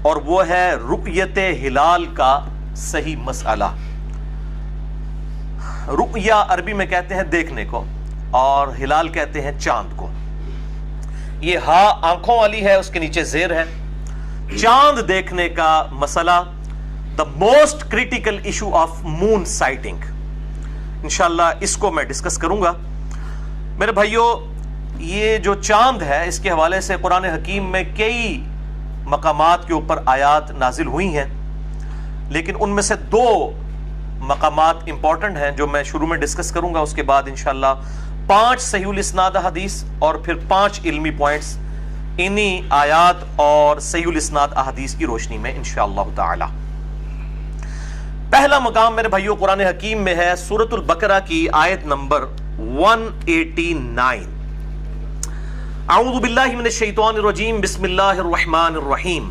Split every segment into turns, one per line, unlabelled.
اور وہ ہے رؤیت ہلال کا صحیح مسئلہ. رؤیا عربی میں کہتے ہیں دیکھنے کو، اور ہلال کہتے ہیں چاند کو. یہ ہا آنکھوں والی ہے، اس کے نیچے زیر ہے. چاند دیکھنے کا مسئلہ، the most critical issue of moon sighting. انشاءاللہ اس کو میں ڈسکس کروں گا. میرے بھائیوں، یہ جو چاند ہے اس کے حوالے سے قرآن حکیم میں کئی مقامات کے اوپر آیات نازل ہوئی ہیں، لیکن ان میں سے 2 مقامات امپورٹنٹ ہیں جو میں شروع میں ڈسکس کروں گا. اس کے بعد انشاءاللہ 5 صحیح الاسناد احادیث اور پھر 5 علمی پوائنٹس انہی آیات اور صحیح الاسناد احادیث کی روشنی میں انشاءاللہ تعالی. پہلا مقام میرے بھائیوں قرآن حکیم میں ہے سورۃ البقرہ کی آیت نمبر 189. اعوذ باللہ من الشیطان الرجیم، بسم اللہ الرحمن الرحیم.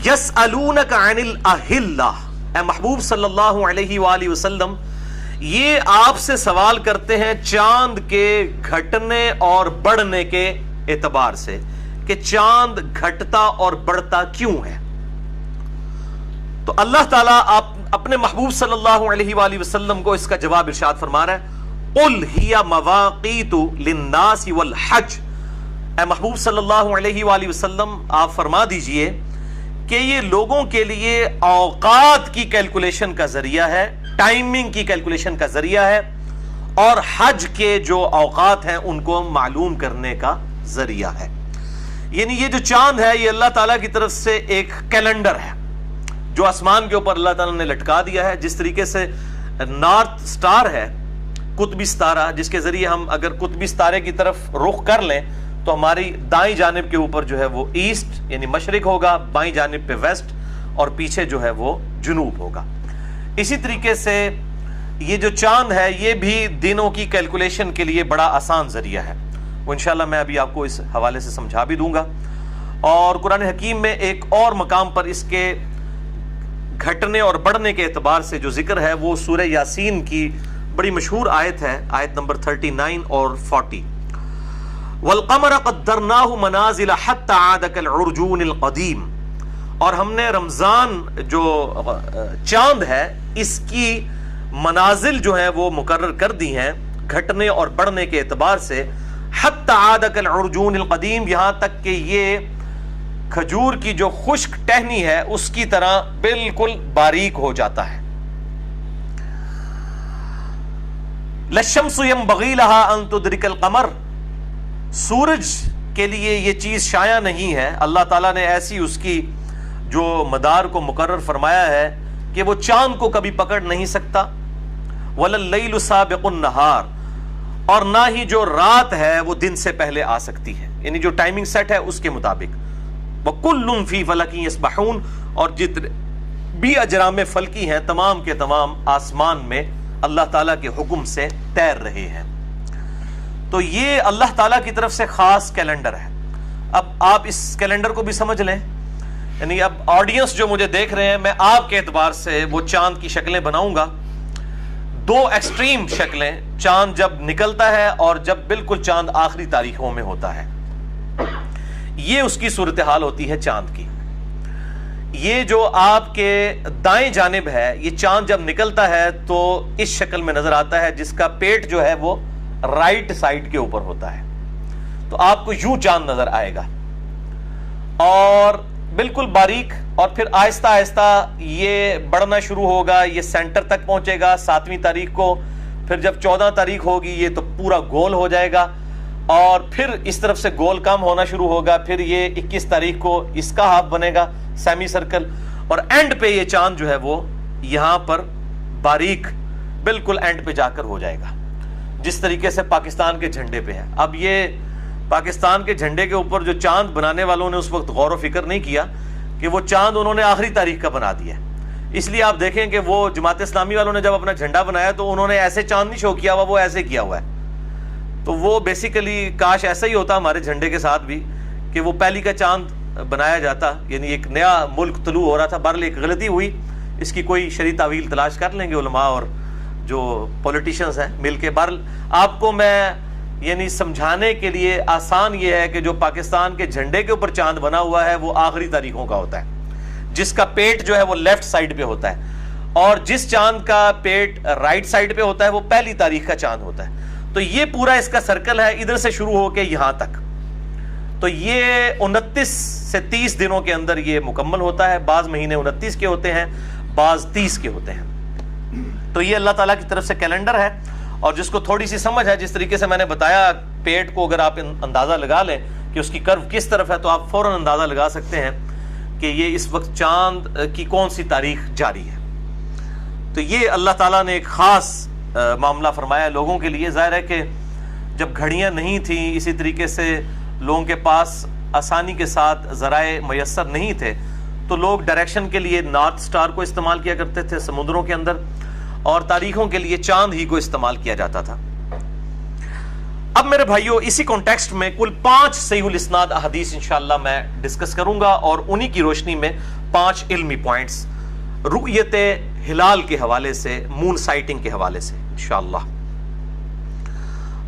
یسألونک عن الاہلہ، اے محبوب صلی اللہ علیہ وآلہ وسلم، یہ آپ سے سوال کرتے ہیں چاند کے گھٹنے اور بڑھنے کے اعتبار سے کہ چاند گھٹتا اور بڑھتا کیوں ہے. تو اللہ تعالیٰ اپنے محبوب صلی اللہ علیہ وآلہ وسلم کو اس کا جواب ارشاد فرما رہا ہے، قُلْ هِيَ مَوَاقِيتُ لِلنَّاسِ وَالْحَجِّ. اے محبوب صلی اللہ علیہ وآلہ وسلم آپ فرما دیجئے کہ یہ لوگوں کے لیے اوقات کی کیلکولیشن کا ذریعہ ہے، ٹائمنگ کی کیلکولیشن کا ذریعہ ہے، اور حج کے جو اوقات ہیں ان کو معلوم کرنے کا ذریعہ ہے. یعنی یہ جو چاند ہے یہ اللہ تعالیٰ کی طرف سے ایک کیلنڈر ہے جو آسمان کے اوپر اللہ تعالیٰ نے لٹکا دیا ہے. جس طریقے سے نارتھ سٹار ہے، قطبی ستارہ، جس کے ذریعے ہم اگر قطبی ستارے کی طرف رخ کر لیں تو ہماری دائیں جانب کے اوپر جو ہے وہ ایسٹ یعنی مشرق ہوگا، بائیں جانب پہ ویسٹ، اور پیچھے جو ہے وہ جنوب ہوگا. اسی طریقے سے یہ جو چاند ہے یہ بھی دنوں کی کیلکولیشن کے لیے بڑا آسان ذریعہ ہے. وہ انشاءاللہ میں ابھی آپ کو اس حوالے سے سمجھا بھی دوں گا. اور قرآن حکیم میں ایک اور مقام پر اس کے گھٹنے اور بڑھنے کے اعتبار سے جو ذکر ہے وہ سورہ یاسین کی بڑی مشہور آیت ہے، آیت نمبر 39 اور 40. وَالْقَمَرَ قَدَّرْنَاهُ مَنَازِلَ حَتَّى عَادَ كَالْعُرْجُونِ الْقَدِيمِ. اور ہم نے رمضان جو چاند ہے اس کی منازل جو ہیں وہ مقرر کر دی ہیں گھٹنے اور بڑھنے کے اعتبار سے، حَتَّى عَادَ كَالْعُرْجُونِ الْقَدِيمِ، یہاں تک کہ یہ کھجور کی جو خشک ٹہنی ہے اس کی طرح بالکل باریک ہو جاتا ہے. لَلشَّمْسُ يَنبَغِي لَهَا أَن تُدْرِكَ الْقَمَرَ. سورج کے لیے یہ چیز شائع نہیں ہے، اللہ تعالیٰ نے ایسی اس کی جو مدار کو مقرر فرمایا ہے کہ وہ چاند کو کبھی پکڑ نہیں سکتا. وَلَا اللَّيْلُ سَابِقُ النَّهَارِ، اور نہ ہی جو رات ہے وہ دن سے پہلے آ سکتی ہے، یعنی جو ٹائمنگ سیٹ ہے اس کے مطابق. وَكُلٌّ فِي فَلَكٍ يَسْبَحُونَ، اور جتنے بھی اجرام فلکی ہیں تمام کے تمام آسمان میں اللہ تعالیٰ کے حکم سے تیر رہے ہیں. تو یہ اللہ تعالیٰ کی طرف سے خاص کیلنڈر ہے. اب آپ اس کیلنڈر کو بھی سمجھ لیں، یعنی اب آڈینس جو مجھے دیکھ رہے ہیں، میں آپ کے اعتبار سے وہ چاند کی شکلیں بناؤں گا. 2 ایکسٹریم شکلیں، چاند جب نکلتا ہے اور جب بالکل چاند آخری تاریخوں میں ہوتا ہے، یہ اس کی صورتحال ہوتی ہے چاند کی. یہ جو آپ کے دائیں جانب ہے، یہ چاند جب نکلتا ہے تو اس شکل میں نظر آتا ہے جس کا پیٹ جو ہے وہ رائٹ سائڈ کے اوپر ہوتا ہے. تو آپ کو یوں چاند نظر آئے گا اور بالکل باریک، اور پھر آہستہ آہستہ یہ بڑھنا شروع ہوگا، یہ سینٹر تک پہنچے گا 7ویں تاریخ کو. پھر جب 14 تاریخ ہوگی یہ تو پورا گول ہو جائے گا، اور پھر اس طرف سے گول کم ہونا شروع ہوگا. پھر یہ 21 تاریخ کو اس کا ہاف بنے گا، سیمی سرکل، اور اینڈ پہ یہ چاند جو ہے وہ یہاں پر باریک بالکل اینڈ پہ جا کر ہو جائے گا، جس طریقے سے پاکستان کے جھنڈے پہ ہے. اب یہ پاکستان کے جھنڈے کے اوپر جو چاند بنانے والوں نے اس وقت غور و فکر نہیں کیا کہ وہ چاند انہوں نے آخری تاریخ کا بنا دیا. اس لیے آپ دیکھیں کہ وہ جماعت اسلامی والوں نے جب اپنا جھنڈا بنایا تو انہوں نے ایسے چاند نہیں شو کیا ہوا، وہ ایسے کیا ہوا ہے. تو وہ بیسیکلی کاش ایسا ہی ہوتا ہمارے جھنڈے کے ساتھ بھی کہ وہ پہلی کا چاند بنایا جاتا، یعنی ایک نیا ملک طلوع ہو رہا تھا. بہرحال ایک غلطی ہوئی، اس کی کوئی شرعی تعویل تلاش کر لیں گے علماء اور جو پولیٹیشنز ہیں مل کے. بہرحال آپ کو میں یعنی سمجھانے کے لیے آسان یہ ہے کہ جو پاکستان کے جھنڈے کے اوپر چاند بنا ہوا ہے وہ آخری تاریخوں کا ہوتا ہے، جس کا پیٹ جو ہے وہ لیفٹ سائڈ پہ ہوتا ہے، اور جس چاند کا پیٹ رائٹ سائڈ پہ ہوتا ہے وہ پہلی تاریخ کا چاند ہوتا ہے۔ تو یہ پورا اس کا سرکل ہے، ادھر سے شروع ہو کے یہاں تک۔ تو یہ 29 سے 30 دنوں کے اندر یہ مکمل ہوتا ہے۔ بعض مہینے 29 کے ہوتے ہیں، بعض 30 کے ہوتے ہیں۔ تو یہ اللہ تعالیٰ کی طرف سے کیلنڈر ہے، اور جس کو تھوڑی سی سمجھ ہے، جس طریقے سے میں نے بتایا پیٹ کو اگر آپ اندازہ لگا لیں کہ اس کی کرو کس طرف ہے، تو آپ فوراً اندازہ لگا سکتے ہیں کہ یہ اس وقت چاند کی کون سی تاریخ جاری ہے۔ تو یہ اللہ تعالیٰ نے ایک خاص معاملہ فرمایا لوگوں کے لیے۔ ظاہر ہے کہ جب گھڑیاں نہیں تھیں، اسی طریقے سے لوگوں کے پاس آسانی کے ساتھ ذرائع میسر نہیں تھے، تو لوگ ڈائریکشن کے لیے نارتھ سٹار کو استعمال کیا کرتے تھے سمندروں کے اندر، اور تاریخوں کے لیے چاند ہی کو استعمال کیا جاتا تھا۔ اب میرے بھائیوں، اسی کانٹیکسٹ میں کل 5 صحیح الاسناد احادیث انشاءاللہ میں ڈسکس کروں گا، اور انہی کی روشنی میں 5 علمی پوائنٹس رؤیت ہلال کے حوالے سے، مون سائٹنگ کے حوالے سے انشاءاللہ۔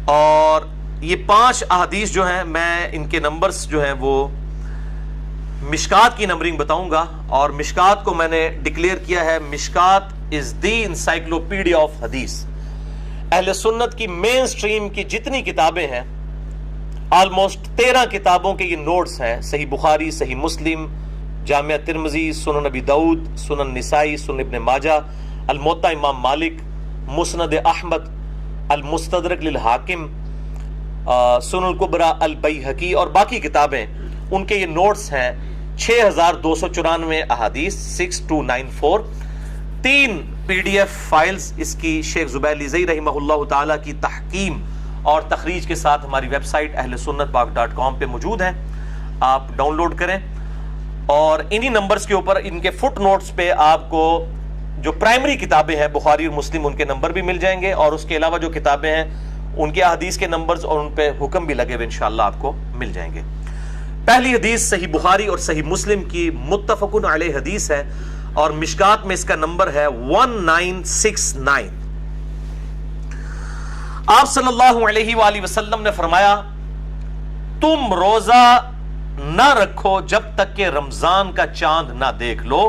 اور یہ 5 احادیث جو ہیں، میں ان کے نمبرز جو ہیں وہ مشکات کی نمبرنگ بتاؤں گا، اور مشکات کو میں نے ڈکلیئر کیا ہے مشکات از دی انسائکلوپیڈیا آف حدیث۔ اہل سنت کی مین سٹریم کی جتنی کتابیں ہیں، آلموسٹ 13 کتابوں کے یہ نوٹس ہیں، صحیح بخاری، صحیح مسلم، جامعہ ترمذی، سنن ابی داؤد، سنن نسائی، سنن ابن ماجہ، الموطا امام مالک، مسند احمد، المستدرک للحاکم، سنن الکبریٰ البیہقی، اور باقی کتابیں، ان کے یہ نوٹس ہیں 6294 احادیث 6294۔ 3 پی ڈی ایف فائلز اس کی شیخ زبیر لیزئی رحمہ اللہ تعالیٰ کی تحکیم اور تخریج کے ساتھ ہماری ویب سائٹ اہلسنتپاک.com پہ موجود ہیں، آپ ڈاؤن لوڈ کریں، اور انہی نمبرز کے اوپر ان کے فٹ نوٹس پہ آپ کو جو پرائمری کتابیں ہیں بخاری اور مسلم، ان کے نمبر بھی مل جائیں گے، اور اس کے علاوہ جو کتابیں ہیں ان کے احادیث کے نمبرز اور ان پہ حکم بھی لگے ہوئے انشاءاللہ آپ کو مل جائیں گے۔ پہلی حدیث صحیح بخاری اور صحیح مسلم کی متفقن علیہ حدیث ہے، اور مشکات میں اس کا نمبر ہے 1969۔ آپ صلی اللہ علیہ وآلہ وسلم نے فرمایا، تم روزہ نہ رکھو جب تک کہ رمضان کا چاند نہ دیکھ لو،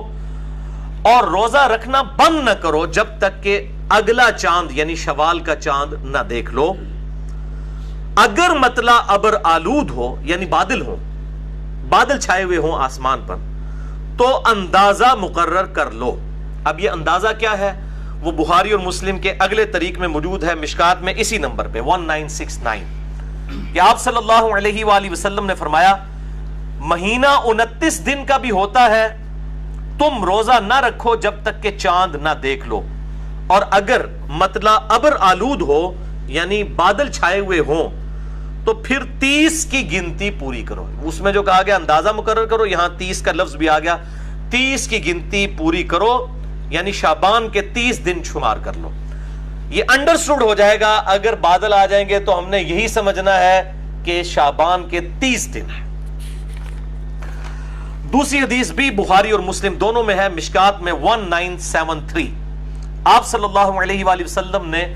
اور روزہ رکھنا بند نہ کرو جب تک کہ اگلا چاند یعنی شوال کا چاند نہ دیکھ لو۔ اگر مطلع ابر آلود ہو، یعنی بادل ہو، بادل چھائے ہوئے ہوں آسمان پر، تو اندازہ مقرر کر لو۔ اب یہ اندازہ کیا ہے؟ وہ بخاری اور مسلم کے اگلے طریق میں موجود ہے، مشکات میں اسی نمبر پہ 1969، کہ آپ صلی اللہ علیہ وآلہ وسلم نے فرمایا، مہینہ 29 دن کا بھی ہوتا ہے، تم روزہ نہ رکھو جب تک کہ چاند نہ دیکھ لو، اور اگر مطلع ابر آلود ہو یعنی بادل چھائے ہوئے ہوں تو پھر 30 کی گنتی پوری کرو۔ اس میں جو کہا گیا اندازہ مقرر کرو، یہاں 30 کا لفظ بھی آ گیا، 30 کی گنتی پوری کرو، یعنی شعبان کے 30 دن شمار کر لو۔ یہ انڈرسٹوڈ ہو جائے گا، اگر بادل آ جائیں گے تو ہم نے یہی سمجھنا ہے کہ شعبان کے 30 دن ہیں۔ دوسری حدیث بھی بخاری اور مسلم دونوں میں ہے، مشکات میں 1973۔ آپ صلی اللہ علیہ وآلہ وسلم نے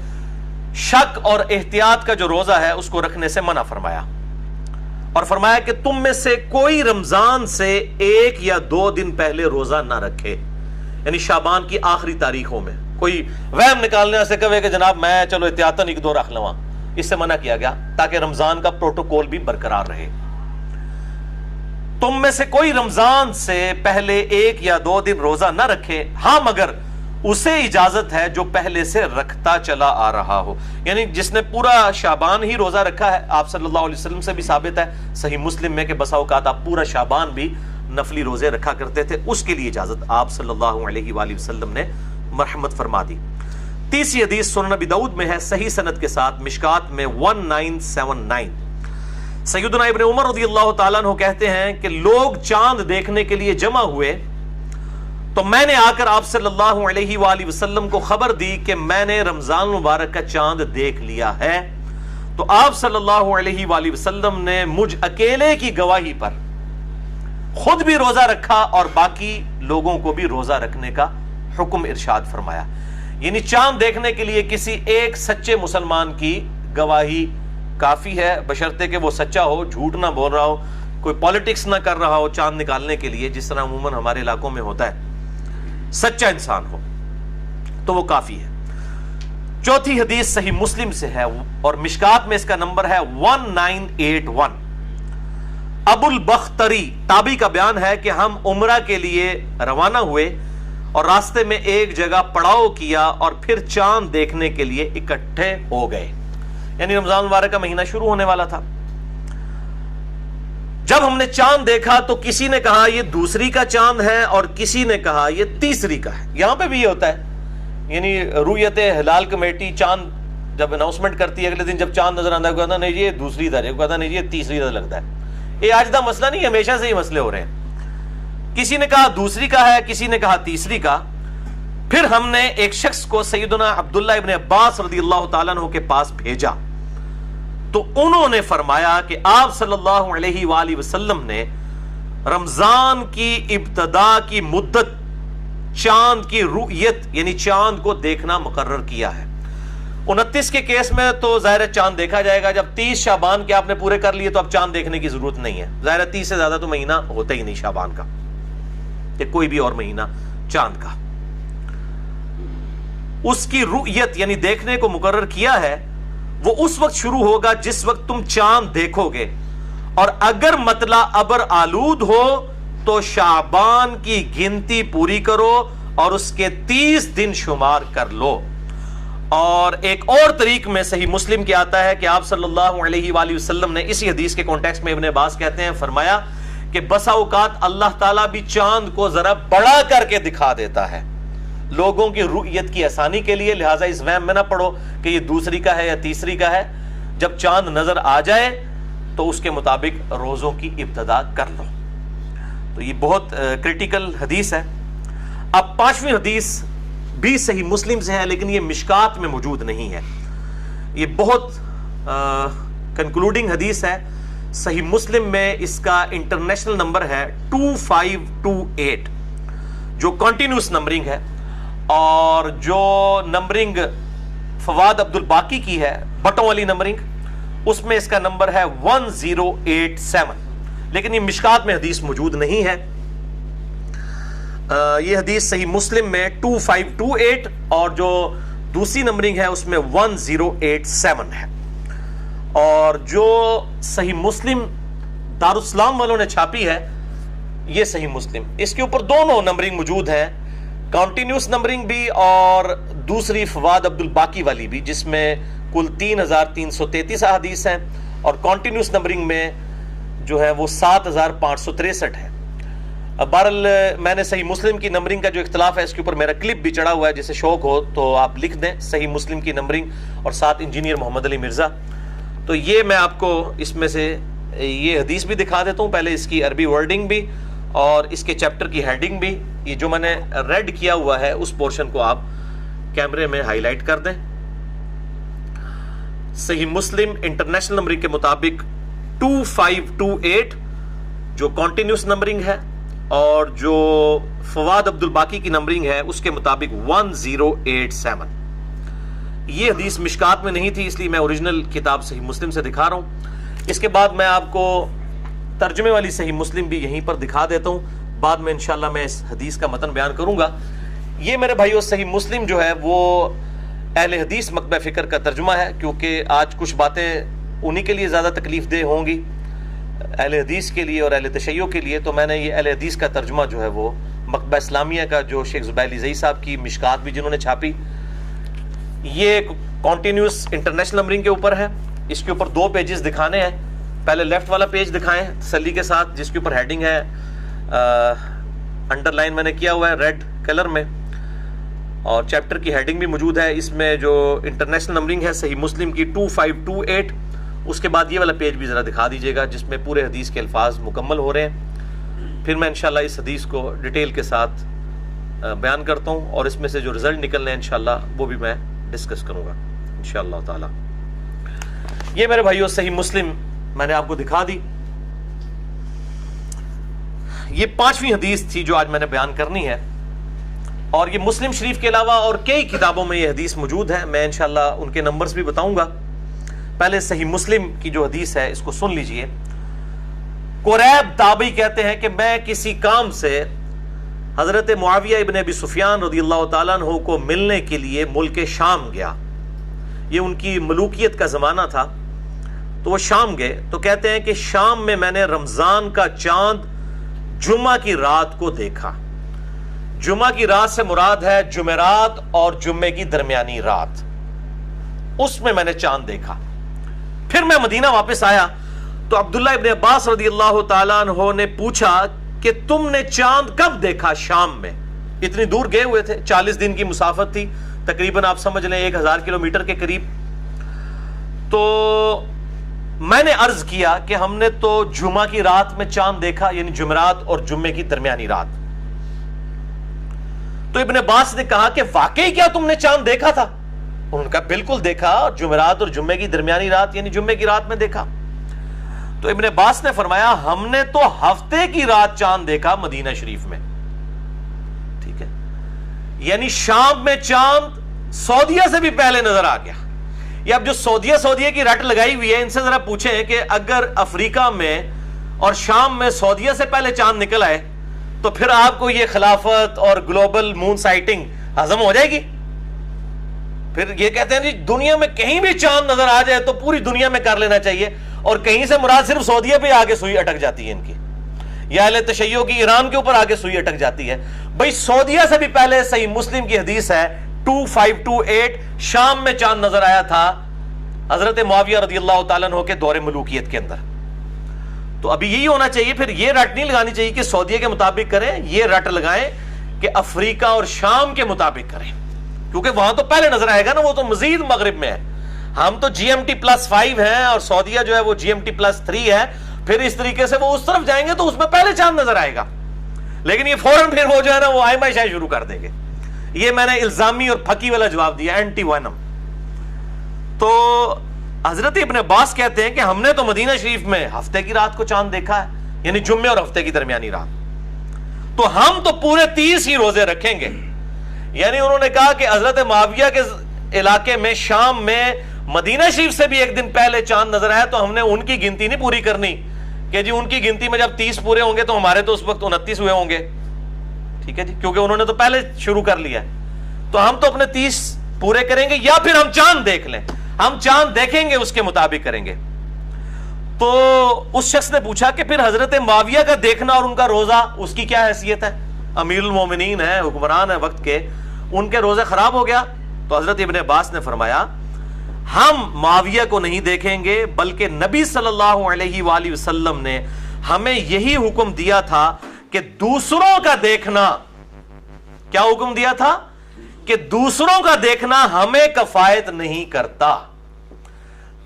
شک اور احتیاط کا جو روزہ ہے اس کو رکھنے سے منع فرمایا، اور فرمایا کہ تم میں سے کوئی رمضان سے 1 یا 2 دن پہلے روزہ نہ رکھے، یعنی شعبان کی آخری تاریخوں میں۔ کوئی وہم نکالنے سے کہے کہ جناب میں چلو احتیاطاً 1-2 رکھ لواں، اس سے منع کیا گیا تاکہ رمضان کا پروٹوکول بھی برقرار رہے۔ تم میں سے کوئی رمضان سے پہلے 1 یا 2 دن روزہ نہ رکھے، ہاں مگر اسے اجازت ہے جو پہلے سے رکھتا چلا آ رہا ہو، یعنی جس نے پورا شعبان ہی روزہ رکھا ہے۔ آپ صلی اللہ علیہ وسلم سے بھی ثابت ہے صحیح مسلم میں کہ بسا اوقات آپ پورا شعبان بھی نفلی روزے رکھا کرتے تھے، اس کے لیے اجازت آپ صلی اللہ علیہ وآلہ وسلم نے مرحمت فرما دی۔ تیسری حدیث سنن ابی داؤد میں ہے صحیح سند کے ساتھ، مشکات میں 1979۔ سیدنا ابن عمر رضی اللہ تعالیٰ عنہ کہتے ہیں کہ لوگ چاند دیکھنے کے لیے جمع ہوئے تو میں نے آ کر آپ صلی اللہ علیہ وآلہ وسلم کو خبر دی کہ میں نے رمضان مبارک کا چاند دیکھ لیا ہے، تو آپ صلی اللہ علیہ وآلہ وسلم نے مجھ اکیلے کی گواہی پر خود بھی روزہ رکھا اور باقی لوگوں کو بھی روزہ رکھنے کا حکم ارشاد فرمایا۔ یعنی چاند دیکھنے کے لیے کسی ایک سچے مسلمان کی گواہی کافی ہے، بشرطے کہ وہ سچا ہو، جھوٹ نہ بول رہا ہو، کوئی پالیٹکس نہ کر رہا ہو چاند نکالنے کے لیے، جس طرح عموماً ہمارے علاقوں میں ہوتا ہے، سچا انسان ہو تو وہ کافی ہے۔ چوتھی حدیث صحیح مسلم سے ہے اور مشکات میں اس کا نمبر ہے 1981۔ ابو البختری تابعی کا بیان ہے کہ ہم عمرہ کے لیے روانہ ہوئے اور راستے میں ایک جگہ پڑاؤ کیا اور پھر چاند دیکھنے کے لیے اکٹھے ہو گئے، یعنی رمضان مبارک کا مہینہ شروع ہونے والا تھا۔ جب ہم نے چاند دیکھا تو کسی نے کہا یہ دوسری کا چاند ہے اور کسی نے کہا یہ تیسری کا ہے۔ یہاں پہ بھی یہ ہوتا ہے، یعنی رؤیت ہلال کمیٹی چاند جب اناؤنسمنٹ کرتی ہے اگلے دن جب چاند نظر آتا ہے کہتا نہیں یہ دوسری درجہ، کہتا نہیں یہ تیسری درجہ لگتا ہے۔ یہ آج کا مسئلہ نہیں، ہمیشہ سے ہی مسئلے ہو رہے ہیں، کسی نے کہا دوسری کا ہے، کسی نے کہا تیسری کا۔ پھر ہم نے ایک شخص کو سیدنا عبداللہ ابن عباس رضی اللہ تعالیٰ عنہ کے پاس بھیجا تو انہوں نے فرمایا کہ آپ صلی اللہ علیہ وآلہ وسلم نے رمضان کی ابتدا کی مدت چاند کی رؤیت یعنی چاند کو دیکھنا مقرر کیا ہے۔ 29 کے کیس میں تو ظاہر چاند دیکھا جائے گا، جب 30 شعبان کے آپ نے پورے کر لیے تو اب چاند دیکھنے کی ضرورت نہیں ہے، ظاہر 30 سے زیادہ تو مہینہ ہوتا ہی نہیں شعبان کا کہ کوئی بھی اور مہینہ چاند کا۔ اس کی رؤیت یعنی دیکھنے کو مقرر کیا ہے، وہ اس وقت شروع ہوگا جس وقت تم چاند دیکھو گے، اور اگر مطلع ابر آلود ہو تو شعبان کی گنتی پوری کرو اور اس کے 30 دن شمار کر لو۔ اور ایک اور طریق میں صحیح مسلم کے آتا ہے کہ آپ صلی اللہ علیہ وآلہ وسلم نے اسی حدیث کے کانٹیکسٹ میں ابن عباس کہتے ہیں فرمایا کہ بسا اوقات اللہ تعالیٰ بھی چاند کو ذرا بڑا کر کے دکھا دیتا ہے لوگوں کی رؤیت کی آسانی کے لیے، لہٰذا اس وہم میں نہ پڑو کہ یہ دوسری کا ہے یا تیسری کا ہے، جب چاند نظر آ جائے تو اس کے مطابق روزوں کی ابتدا کر لو۔ تو یہ بہت کریٹیکل حدیث ہے۔ اب 5ویں حدیث بھی صحیح مسلم سے ہے لیکن یہ مشکات میں موجود نہیں ہے، یہ بہت کنکلوڈنگ حدیث ہے۔ صحیح مسلم میں اس کا انٹرنیشنل نمبر ہے 2528 جو کنٹینیوس نمبرنگ ہے، اور جو نمبرنگ فواد عبد الباقی کی ہے بٹوں والی نمبرنگ، اس میں اس کا نمبر ہے 1087، لیکن یہ مشکات میں حدیث موجود نہیں ہے۔ یہ حدیث صحیح مسلم میں 2528 اور جو دوسری نمبرنگ ہے اس میں 1087 ہے، اور جو صحیح مسلم دارالاسلام والوں نے چھاپی ہے یہ صحیح مسلم، اس کے اوپر دونوں نمبرنگ موجود ہیں، کنٹینیوس نمبرنگ بھی اور دوسری فواد عبد الباقی والی بھی، جس میں کل 3333 احادیث ہیں، اور کنٹینیوس نمبرنگ میں جو ہے وہ 7563 ہے۔ بہرحال میں نے صحیح مسلم کی نمبرنگ کا جو اختلاف ہے اس کے اوپر میرا کلپ بھی چڑھا ہوا ہے، جسے شوق ہو تو آپ لکھ دیں صحیح مسلم کی نمبرنگ اور ساتھ انجینئر محمد علی مرزا۔ تو یہ میں آپ کو اس میں سے یہ حدیث بھی دکھا دیتا ہوں، پہلے اس کی عربی ورڈنگ بھی اور اس کے چیپٹر کی ہیڈنگ بھی، یہ جو میں نے ریڈ کیا ہوا ہے اس پورشن کو آپ کیمرے میں ہائی لائٹ کر دیں۔ صحیح مسلم انٹرنیشنل نمبرنگ کے مطابق 2528 جو کنٹینیوس نمبرنگ ہے، اور جو فواد عبد الباقی کی نمبرنگ ہے اس کے مطابق 1087۔ یہ حدیث مشکات میں نہیں تھی، اس لیے میں اوریجنل کتاب صحیح مسلم سے دکھا رہا ہوں۔ اس کے بعد میں آپ کو ترجمے والی صحیح مسلم بھی یہیں پر دکھا دیتا ہوں، بعد میں انشاءاللہ میں اس حدیث کا متن بیان کروں گا۔ یہ میرے بھائیو صحیح مسلم جو ہے وہ اہل حدیث مکتبہ فکر کا ترجمہ ہے، کیونکہ آج کچھ باتیں انہی کے لیے زیادہ تکلیف دہ ہوں گی، اہل حدیث کے لیے اور اہل تشیع کے لیے، تو میں نے یہ اہل حدیث کا ترجمہ جو ہے وہ مکتبہ اسلامیہ کا جو شیخ زبیر علی زئی صاحب کی مشکات بھی جنہوں نے چھاپی، یہ کنٹینیوس انٹرنیشنل نمبرنگ کے اوپر ہے۔ اس کے اوپر 2 پیجز دکھانے ہیں، پہلے لیفٹ والا پیج دکھائیں تسلی کے ساتھ، جس کے اوپر ہیڈنگ ہے انڈر لائن میں نے کیا ہوا ہے ریڈ کلر میں، اور چیپٹر کی ہیڈنگ بھی موجود ہے۔ اس میں جو انٹرنیشنل نمبرنگ ہے صحیح مسلم کی 2528، اس کے بعد یہ والا پیج بھی ذرا دکھا دیجئے گا جس میں پورے حدیث کے الفاظ مکمل ہو رہے ہیں۔ پھر میں انشاءاللہ اس حدیث کو ڈیٹیل کے ساتھ بیان کرتا ہوں، اور اس میں سے جو رزلٹ نکلنے ہیں انشاءاللہ وہ بھی میں ڈسکس کروں گا انشاءاللہ تعالی۔ یہ میرے بھائیو صحیح مسلم میں نے آپ کو دکھا دی۔ یہ 5ویں حدیث تھی جو آج میں نے بیان کرنی ہے، اور یہ مسلم شریف کے علاوہ اور کئی کتابوں میں یہ حدیث موجود ہے، میں انشاءاللہ ان کے نمبرز بھی بتاؤں گا۔ پہلے صحیح مسلم کی جو حدیث ہے اس کو سن لیجئے. قریب تابعی کہتے ہیں کہ میں کسی کام سے حضرت معاویہ ابن ابی سفیان رضی اللہ تعالیٰ عنہ کو ملنے کے لیے ملک شام گیا. یہ ان کی ملوکیت کا زمانہ تھا تو وہ شام گئے. تو کہتے ہیں کہ شام میں نے رمضان کا چاند جمعہ کی رات کو دیکھا. جمعہ کی رات سے مراد ہے جمعرات اور جمعے کی درمیانی رات. اس میں نے چاند دیکھا. پھر میں مدینہ واپس آیا تو عبداللہ ابن عباس رضی اللہ تعالیٰ عنہ نے پوچھا کہ تم نے چاند کب دیکھا شام میں؟ اتنی دور گئے ہوئے تھے, 40 دن کی مسافت تھی, تقریباً آپ سمجھ لیں 1000 کلومیٹر کے قریب. تو میں نے عرض کیا کہ ہم نے تو جمعہ کی رات میں چاند دیکھا, یعنی جمعرات اور جمعے کی درمیانی رات. تو ابن عباس نے کہا کہ واقعی کیا تم نے چاند دیکھا تھا؟ انہوں نے کہا بالکل دیکھا, جمعرات اور جمعے کی درمیانی رات یعنی جمعے کی رات میں دیکھا. تو ابن عباس نے فرمایا ہم نے تو ہفتے کی رات چاند دیکھا مدینہ شریف میں. ٹھیک ہے, یعنی شام میں چاند سعودیہ سے بھی پہلے نظر آ گیا. یہ اب جو سعودیہ کی رٹ لگائی ہوئی ہے, ان سے ذرا پوچھیں کہ اگر افریقہ میں اور شام میں سعودیہ سے پہلے چاند نکل آئے تو پھر آپ کو یہ خلافت اور گلوبل مون سائٹنگ ہضم ہو جائے گی؟ پھر یہ کہتے ہیں جی دنیا میں کہیں بھی چاند نظر آ جائے تو پوری دنیا میں کر لینا چاہیے, اور کہیں سے مراد صرف سعودیہ پہ آگے سوئی اٹک جاتی ہے ان کی, یا اہل تشیع کی ایران کے اوپر آگے سوئی اٹک جاتی ہے. بھئی سعودیہ سے بھی پہلے صحیح مسلم کی حدیث ہے 2528 شام میں چاند نظر آیا تھا حضرت معاویہ رضی اللہ تعالیٰ عنہ کے دور ملوکیت کے اندر. تو ابھی یہی ہونا چاہیے, پھر یہ رٹ نہیں لگانی چاہیے کہ سعودیہ کے مطابق کریں, یہ رٹ لگائیں کہ افریقہ اور شام کے مطابق کریں, کیونکہ وہاں تو پہلے نظر آئے گا نا, وہ تو مزید مغرب میں ہے. ہم تو GMT+5 ہیں اور سعودیہ جو ہے وہ GMT+3 ہے, پھر اس طریقے سے وہ اس طرف جائیں گے تو اس میں پہلے چاند نظر آئے گا. لیکن یہ فوراً پھر وہ جو ہے نا وہ آئمہ شاہ شروع کر دیں گے. یہ میں نے الزامی اور پھکی والا جواب دیا, اینٹی وینم. تو حضرت ابن عباس کہتے ہیں کہ ہم نے تو مدینہ شریف میں ہفتے کی رات کو چاند دیکھا ہے, یعنی جمعے اور ہفتے کی درمیانی رات. تو ہم تو پورے 30 ہی روزے رکھیں گے. یعنی انہوں نے کہا کہ حضرت معاویہ کے علاقے میں شام میں مدینہ شریف سے بھی ایک دن پہلے چاند نظر آیا, تو ہم نے ان کی گنتی نہیں پوری کرنی کہ جی ان کی گنتی میں جب 30 پورے ہوں گے تو ہمارے تو اس وقت 29 ہوئے ہوں گے. ٹھیک ہے جی, کیونکہ انہوں نے تو پہلے شروع کر لیا ہے. تو ہم تو اپنے 30 پورے کریں گے, یا پھر ہم چاند دیکھ لیں, ہم چاند دیکھیں گے اس کے مطابق کریں گے. تو اس شخص نے پوچھا کہ پھر حضرت معاویہ کا دیکھنا اور ان کا روزہ اس کی کیا حیثیت ہے؟ امیر المومنین ہے, حکمران ہے وقت کے, ان کے روزے خراب ہو گیا. تو حضرت ابن عباس نے فرمایا ہم معاویہ کو نہیں دیکھیں گے, بلکہ نبی صلی اللہ علیہ وآلہ وسلم نے ہمیں یہی حکم دیا تھا کہ دوسروں کا دیکھنا, کیا حکم دیا تھا؟ کہ دوسروں کا دیکھنا ہمیں کفایت نہیں کرتا.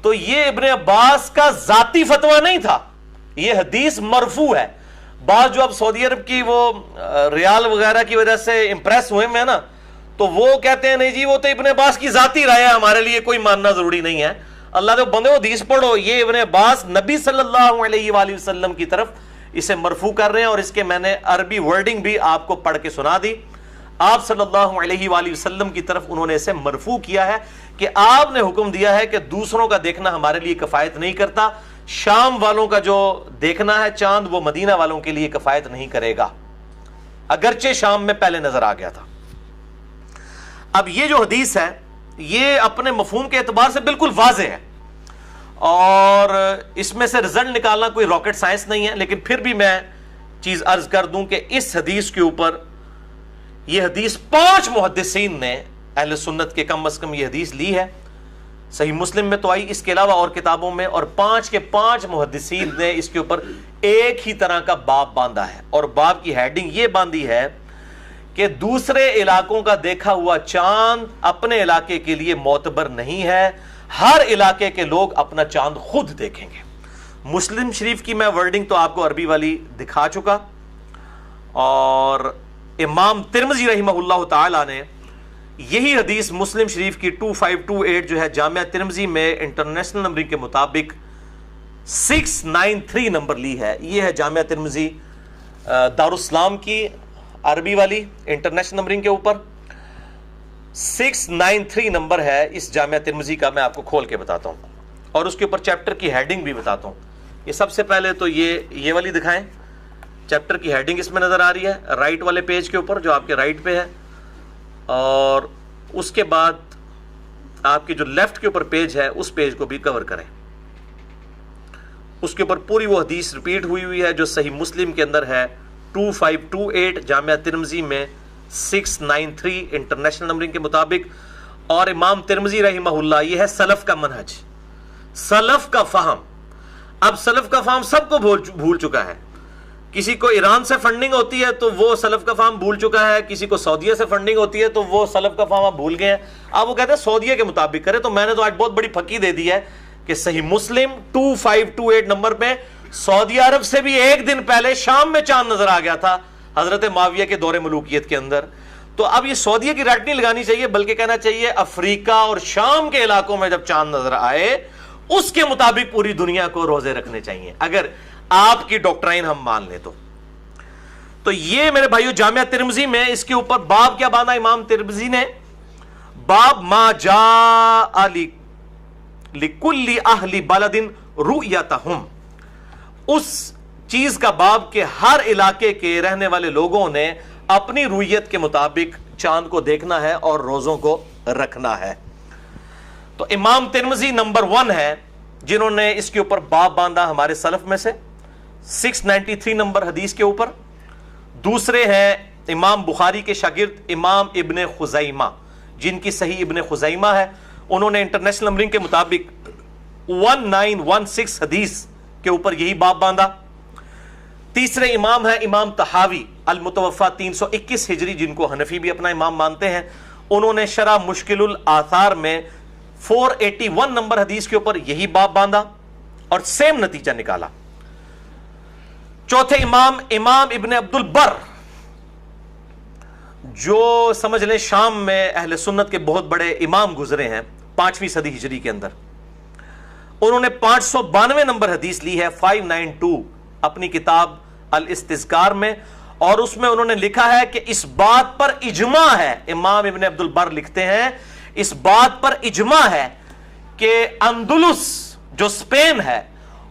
تو یہ ابن عباس کا ذاتی فتویٰ نہیں تھا, یہ حدیث مرفوع ہے. بعض جو اب سعودی عرب کی وہ ریال وغیرہ کی وجہ سے امپریس ہوئے ہیں نا, تو وہ کہتے ہیں نہیں جی وہ تو ابن عباس کی ذاتی رائے ہے, ہمارے لیے کوئی ماننا ضروری نہیں ہے. اللہ کے بندے حدیث پڑھو, یہ ابن عباس نبی صلی اللہ علیہ وآلہ وسلم کی طرف اسے مرفوع کر رہے ہیں, اور اس کے میں نے عربی ورڈنگ بھی آپ کو پڑھ کے سنا دی. آپ صلی اللہ علیہ وآلہ وسلم کی طرف انہوں نے اسے مرفوع کیا ہے کہ آپ نے حکم دیا ہے کہ دوسروں کا دیکھنا ہمارے لیے کفایت نہیں کرتا. شام والوں کا جو دیکھنا ہے چاند وہ مدینہ والوں کے لیے کفایت نہیں کرے گا, اگرچہ شام میں پہلے نظر آ گیا تھا. اب یہ جو حدیث ہے یہ اپنے مفہوم کے اعتبار سے بالکل واضح ہے, اور اس میں سے رزلٹ نکالنا کوئی راکٹ سائنس نہیں ہے. لیکن پھر بھی میں چیز عرض کر دوں کہ اس حدیث کے اوپر یہ حدیث 5 محدثین نے اہل سنت کے کم از کم یہ حدیث لی ہے. صحیح مسلم میں تو آئی, اس کے علاوہ اور کتابوں میں, اور 5 کے 5 محدثین نے اس کے اوپر ایک ہی طرح کا باب باندھا ہے, اور باب کی ہیڈنگ یہ باندھی ہے کہ دوسرے علاقوں کا دیکھا ہوا چاند اپنے علاقے کے لیے معتبر نہیں ہے, ہر علاقے کے لوگ اپنا چاند خود دیکھیں گے. مسلم شریف کی میں ورڈنگ تو آپ کو عربی والی دکھا چکا, اور امام ترمذی رحمہ اللہ تعالی نے یہی حدیث مسلم شریف کی 2528 جو ہے جامعہ ترمذی میں انٹرنیشنل نمبرنگ کے مطابق 693 نمبر لی ہے. یہ ہے جامعہ ترمذی دارالاسلام کی عربی والی انٹرنیشنل نمبرنگ کے اوپر 693 نمبر ہے اس جامعہ ترمذی کا. میں آپ کو کھول کے بتاتا ہوں, اور اس کے اوپر چیپٹر کی ہیڈنگ بھی بتاتا ہوں. یہ سب سے پہلے تو یہ والی دکھائیں. چیپٹر کی ہیڈنگ اس میں نظر آ رہی ہے رائٹ والے پیج کے اوپر جو آپ کے رائٹ پہ ہے, اور اس کے بعد آپ کے جو لیفٹ کے اوپر پیج ہے اس پیج کو بھی کور کریں. اس کے اوپر پوری وہ حدیث ریپیٹ ہوئی ہے جو صحیح مسلم کے اندر ہے 2528, جامعہ ترمذی میں 693 انٹرنیشنل نمبرنگ کے مطابق. اور امام ترمذی رحمہ اللہ, یہ ہے سلف کا منہج, سلف کا فہم. اب سلف کا فہم سب کو بھول چکا ہے. کسی کو ایران سے فنڈنگ ہوتی ہے تو وہ سلف کا فہم بھول چکا ہے, کسی کو سعودیہ سے فنڈنگ ہوتی ہے تو وہ سلف کا فہم بھول گئے ہیں. اب وہ کہتے ہیں سعودیہ کے مطابق کرے. تو میں نے تو آج بہت بڑی پھکی دے دی ہے کہ صحیح مسلم 2528 نمبر پہ سعودی عرب سے بھی ایک دن پہلے شام میں چاند نظر آ گیا تھا حضرت معاویہ کے دور ملوکیت کے اندر. تو اب یہ سعودیہ کی رٹ نہیں لگانی چاہیے, بلکہ کہنا چاہیے افریقہ اور شام کے علاقوں میں جب چاند نظر آئے اس کے مطابق پوری دنیا کو روزے رکھنے چاہیے, اگر آپ کی ڈاکٹرائن ہم مان لیں تو. تو یہ میرے بھائیو جامعہ ترمذی میں اس کے اوپر باب کیا باندھا امام ترمذی نے, باب ما جاء لکل اہل بلد رؤیتہم, اس چیز کا باب کہ ہر علاقے کے رہنے والے لوگوں نے اپنی رویت کے مطابق چاند کو دیکھنا ہے اور روزوں کو رکھنا ہے. تو امام ترمذی نمبر 1 ہے جنہوں نے اس کے اوپر باب باندھا ہمارے سلف میں سے 693 نمبر حدیث کے اوپر. دوسرے ہیں امام بخاری کے شاگرد امام ابن خزیمہ, جن کی صحیح ابن خزیمہ ہے. انہوں نے انٹرنیشنل نمبرنگ کے مطابق 1916 حدیث کے اوپر یہی باب باندھا. تیسرے امام ہے امام طحاوی المتوفا 321 ہجری, جن کو حنفی بھی اپنا امام مانتے ہیں. انہوں نے شرح مشکل الآثار میں 481 نمبر حدیث کے اوپر یہی باب باندھا اور سیم نتیجہ نکالا. چوتھے امام ابن عبد البر, جو سمجھ لیں شام میں اہل سنت کے بہت بڑے امام گزرے ہیں 5ویں صدی ہجری کے اندر. انہوں نے 592 نمبر حدیث لی ہے 592 اپنی کتاب الاستذکار میں, اور اس میں انہوں نے لکھا ہے کہ اس بات پر اجماع ہے, امام ابن عبد البر لکھتے ہیں اس بات پر اجماع ہے کہ اندلس جو اسپین ہے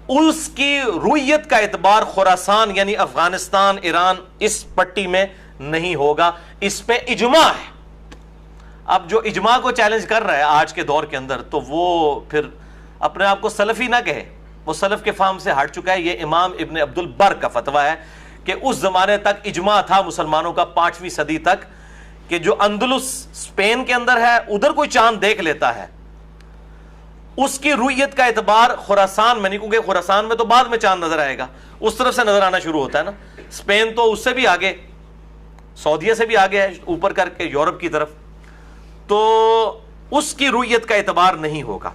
اس کی رویت کا اعتبار خراسان یعنی افغانستان ایران اس پٹی میں نہیں ہوگا, اس پہ اجماع ہے. اب جو اجماع کو چیلنج کر رہا ہے آج کے دور کے اندر تو وہ پھر اپنے آپ کو سلفی نہ کہے, وہ سلف کے فہم سے ہٹ چکا ہے. یہ امام ابن عبد البر کا فتویٰ ہے کہ اس زمانے تک اجماع تھا مسلمانوں کا 5ویں صدی تک کہ جو اندلس اسپین کے اندر ہے ادھر کوئی چاند دیکھ لیتا ہے اس کی رویت کا اعتبار خراسان میں نہیں, کیونکہ خراسان میں تو بعد میں چاند نظر آئے گا, اس طرف سے نظر آنا شروع ہوتا ہے نا. اسپین تو اس سے بھی آگے, سعودیہ سے بھی آگے ہے اوپر کر کے یورپ کی طرف, تو اس کی رویت کا اعتبار نہیں ہوگا.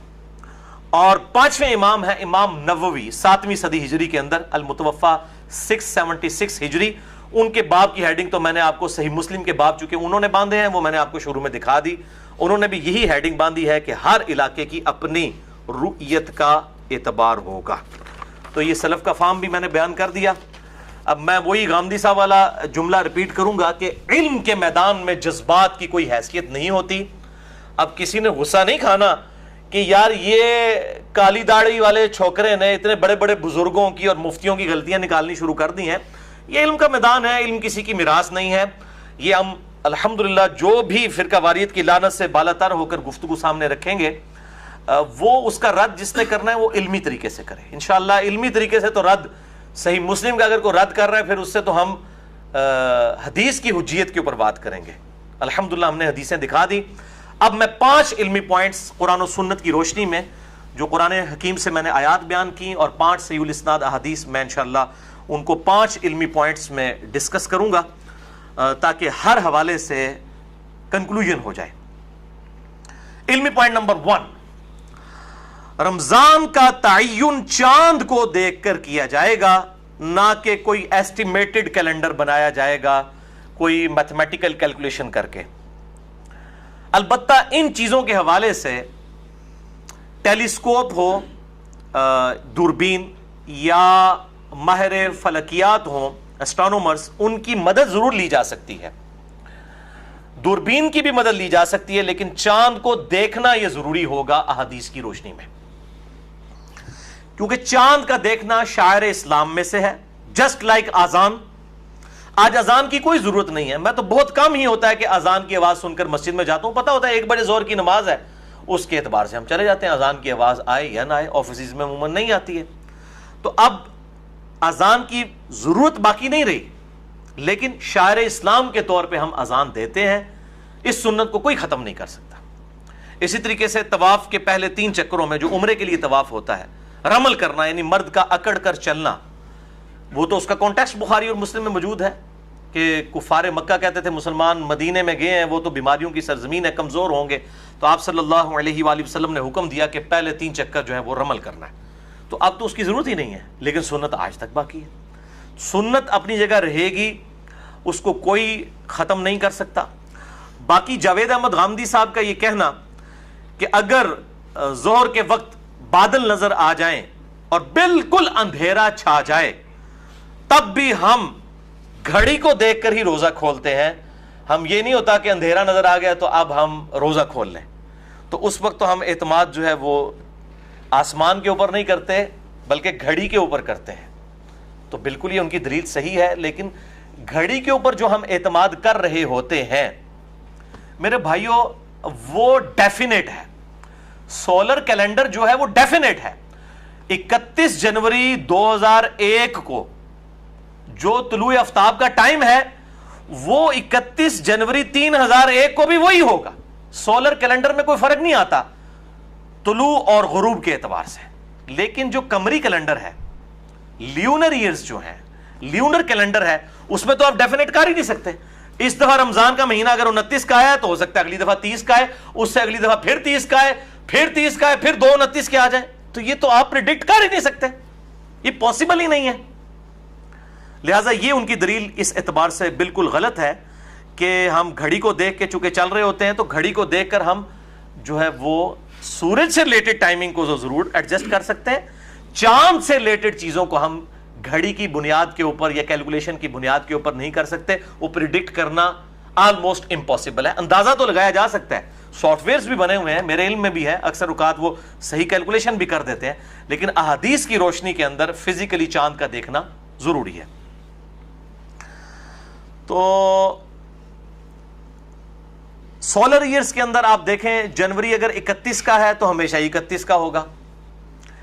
اور 5ویں امام ہے امام نووی 7ویں صدی ہجری کے اندر المتوفا 676 ہجری. ان کے باب کی ہیڈنگ تو میں نے آپ کو صحیح مسلم کے باب چونکہ انہوں نے باندھے ہیں وہ میں نے آپ کو شروع میں دکھا دی. انہوں نے بھی یہی ہیڈنگ باندھی ہے کہ ہر علاقے کی اپنی رؤیت کا اعتبار ہوگا. تو یہ سلف کا فہم بھی میں نے بیان کر دیا. اب میں وہی غامدی صاحب والا جملہ ریپیٹ کروں گا کہ علم کے میدان میں جذبات کی کوئی حیثیت نہیں ہوتی. اب کسی نے غصہ نہیں کھانا کہ یار یہ کالی داڑھی والے چھوکرے نے اتنے بڑے بڑے بزرگوں کی اور مفتیوں کی غلطیاں نکالنی شروع کر دی ہیں. یہ علم کا میدان ہے, علم کسی کی میراث نہیں ہے. یہ ہم الحمدللہ جو بھی فرقہ واریت کی لعنت سے بالا تر ہو کر گفتگو سامنے رکھیں گے وہ اس کا رد جس نے کرنا ہے وہ علمی طریقے سے کرے انشاءاللہ. علمی طریقے سے تو رد صحیح مسلم کا اگر کوئی رد کر رہا ہے پھر اس سے تو ہم حدیث کی حجیت کے اوپر بات کریں گے. الحمدللہ ہم نے حدیثیں دکھا دی. اب میں 5 علمی پوائنٹس قرآن و سنت کی روشنی میں جو قرآن حکیم سے میں نے آیات بیان کی اور 5 صحیح الاسناد احادیث میں انشاءاللہ ان کو 5 علمی پوائنٹس میں ڈسکس کروں گا تاکہ ہر حوالے سے کنکلوژن ہو جائے. علمی پوائنٹ نمبر 1, رمضان کا تعین چاند کو دیکھ کر کیا جائے گا, نہ کہ کوئی ایسٹیمیٹڈ کیلنڈر بنایا جائے گا کوئی میتھمیٹیکل کیلکولیشن کر کے. البتہ ان چیزوں کے حوالے سے ٹیلیسکوپ ہو, دوربین یا ماہر فلکیات ہوں اسٹرانومرز, ان کی مدد ضرور لی جا سکتی ہے. دوربین کی بھی مدد لی جا سکتی ہے لیکن چاند کو دیکھنا یہ ضروری ہوگا احادیث کی روشنی میں. کیونکہ چاند کا دیکھنا شاعر اسلام میں سے ہے. جسٹ لائک آزان. آج اذان کی کوئی ضرورت نہیں ہے. میں تو بہت کم ہی ہوتا ہے کہ اذان کی آواز سن کر مسجد میں جاتا ہوں. پتہ ہوتا ہے 1 بجے ظہر کی نماز ہے, اس کے اعتبار سے ہم چلے جاتے ہیں. اذان کی آواز آئے یا نہ آئے, آفیسز میں عموماً نہیں آتی ہے. تو اب اذان کی ضرورت باقی نہیں رہی, لیکن شاعر اسلام کے طور پہ ہم اذان دیتے ہیں. اس سنت کو کوئی ختم نہیں کر سکتا. اسی طریقے سے طواف کے پہلے 3 چکروں میں جو عمرے کے لیے طواف ہوتا ہے, رمل کرنا یعنی مرد کا اکڑ کر چلنا, وہ تو اس کا کانٹیکسٹ بخاری اور مسلم میں موجود ہے کہ کفار مکہ کہتے تھے مسلمان مدینے میں گئے ہیں, وہ تو بیماریوں کی سرزمین ہے, کمزور ہوں گے. تو آپ صلی اللہ علیہ وآلہ وسلم نے حکم دیا کہ پہلے 3 چکر جو ہے وہ رمل کرنا ہے. تو اب تو اس کی ضرورت ہی نہیں ہے, لیکن سنت آج تک باقی ہے. سنت اپنی جگہ رہے گی, اس کو کوئی ختم نہیں کر سکتا. باقی جاوید احمد غامدی صاحب کا یہ کہنا کہ اگر ظہر کے وقت بادل نظر آ جائیں اور بالکل اندھیرا چھا جائے تب بھی ہم گھڑی کو دیکھ کر ہی روزہ کھولتے ہیں. ہم یہ نہیں ہوتا کہ اندھیرا نظر آ گیا تو اب ہم روزہ کھول لیں. تو اس وقت تو ہم اعتماد جو ہے وہ آسمان کے اوپر نہیں کرتے بلکہ گھڑی کے اوپر کرتے ہیں. تو بالکل یہ ان کی دلیل صحیح ہے, لیکن گھڑی کے اوپر جو ہم اعتماد کر رہے ہوتے ہیں میرے بھائیوں وہ ڈیفینیٹ ہے. سولر کیلنڈر جو ہے وہ ڈیفینیٹ ہے. 31 جنوری 2001 کو جو طلوع آفتاب کا ٹائم ہے وہ 31 جنوری 3001 کو بھی وہی ہوگا. سولر کیلنڈر میں کوئی فرق نہیں آتا طلوع اور غروب کے اعتبار سے. لیکن جو قمری کیلنڈر ہے, لیونر ایئرز جو ہیں, لیونر کیلنڈر ہے, اس میں تو آپ ڈیفینیٹ کر ہی نہیں سکتے. اس دفعہ رمضان کا مہینہ اگر 29 کا ہے تو ہو سکتا ہے اگلی دفعہ 30 کا ہے, اس سے اگلی دفعہ پھر 30 کا ہے, پھر 30 کا ہے, پھر 229 کے آ جائیں. تو یہ تو آپ پریڈکٹ کر ہی نہیں سکتے, یہ پاسبل ہی نہیں ہے. لہٰذا یہ ان کی دلیل اس اعتبار سے بالکل غلط ہے کہ ہم گھڑی کو دیکھ کے چونکہ چل رہے ہوتے ہیں تو گھڑی کو دیکھ کر ہم جو ہے وہ سورج سے ریلیٹڈ ٹائمنگ کو ضرور ایڈجسٹ کر سکتے ہیں. چاند سے ریلیٹڈ چیزوں کو ہم گھڑی کی بنیاد کے اوپر یا کیلکولیشن کی بنیاد کے اوپر نہیں کر سکتے. وہ پریڈکٹ کرنا آلموسٹ امپاسبل ہے. اندازہ تو لگایا جا سکتا ہے, سافٹ ویئرز بھی بنے ہوئے ہیں, میرے علم میں بھی ہے, اکثر اوقات وہ صحیح کیلکولیشن بھی کر دیتے ہیں, لیکن احادیث کی روشنی کے اندر فزیکلی چاند کا دیکھنا ضروری ہے. تو سولر ایئرز کے اندر آپ دیکھیں جنوری اگر 31 کا ہے تو ہمیشہ 31 کا ہوگا,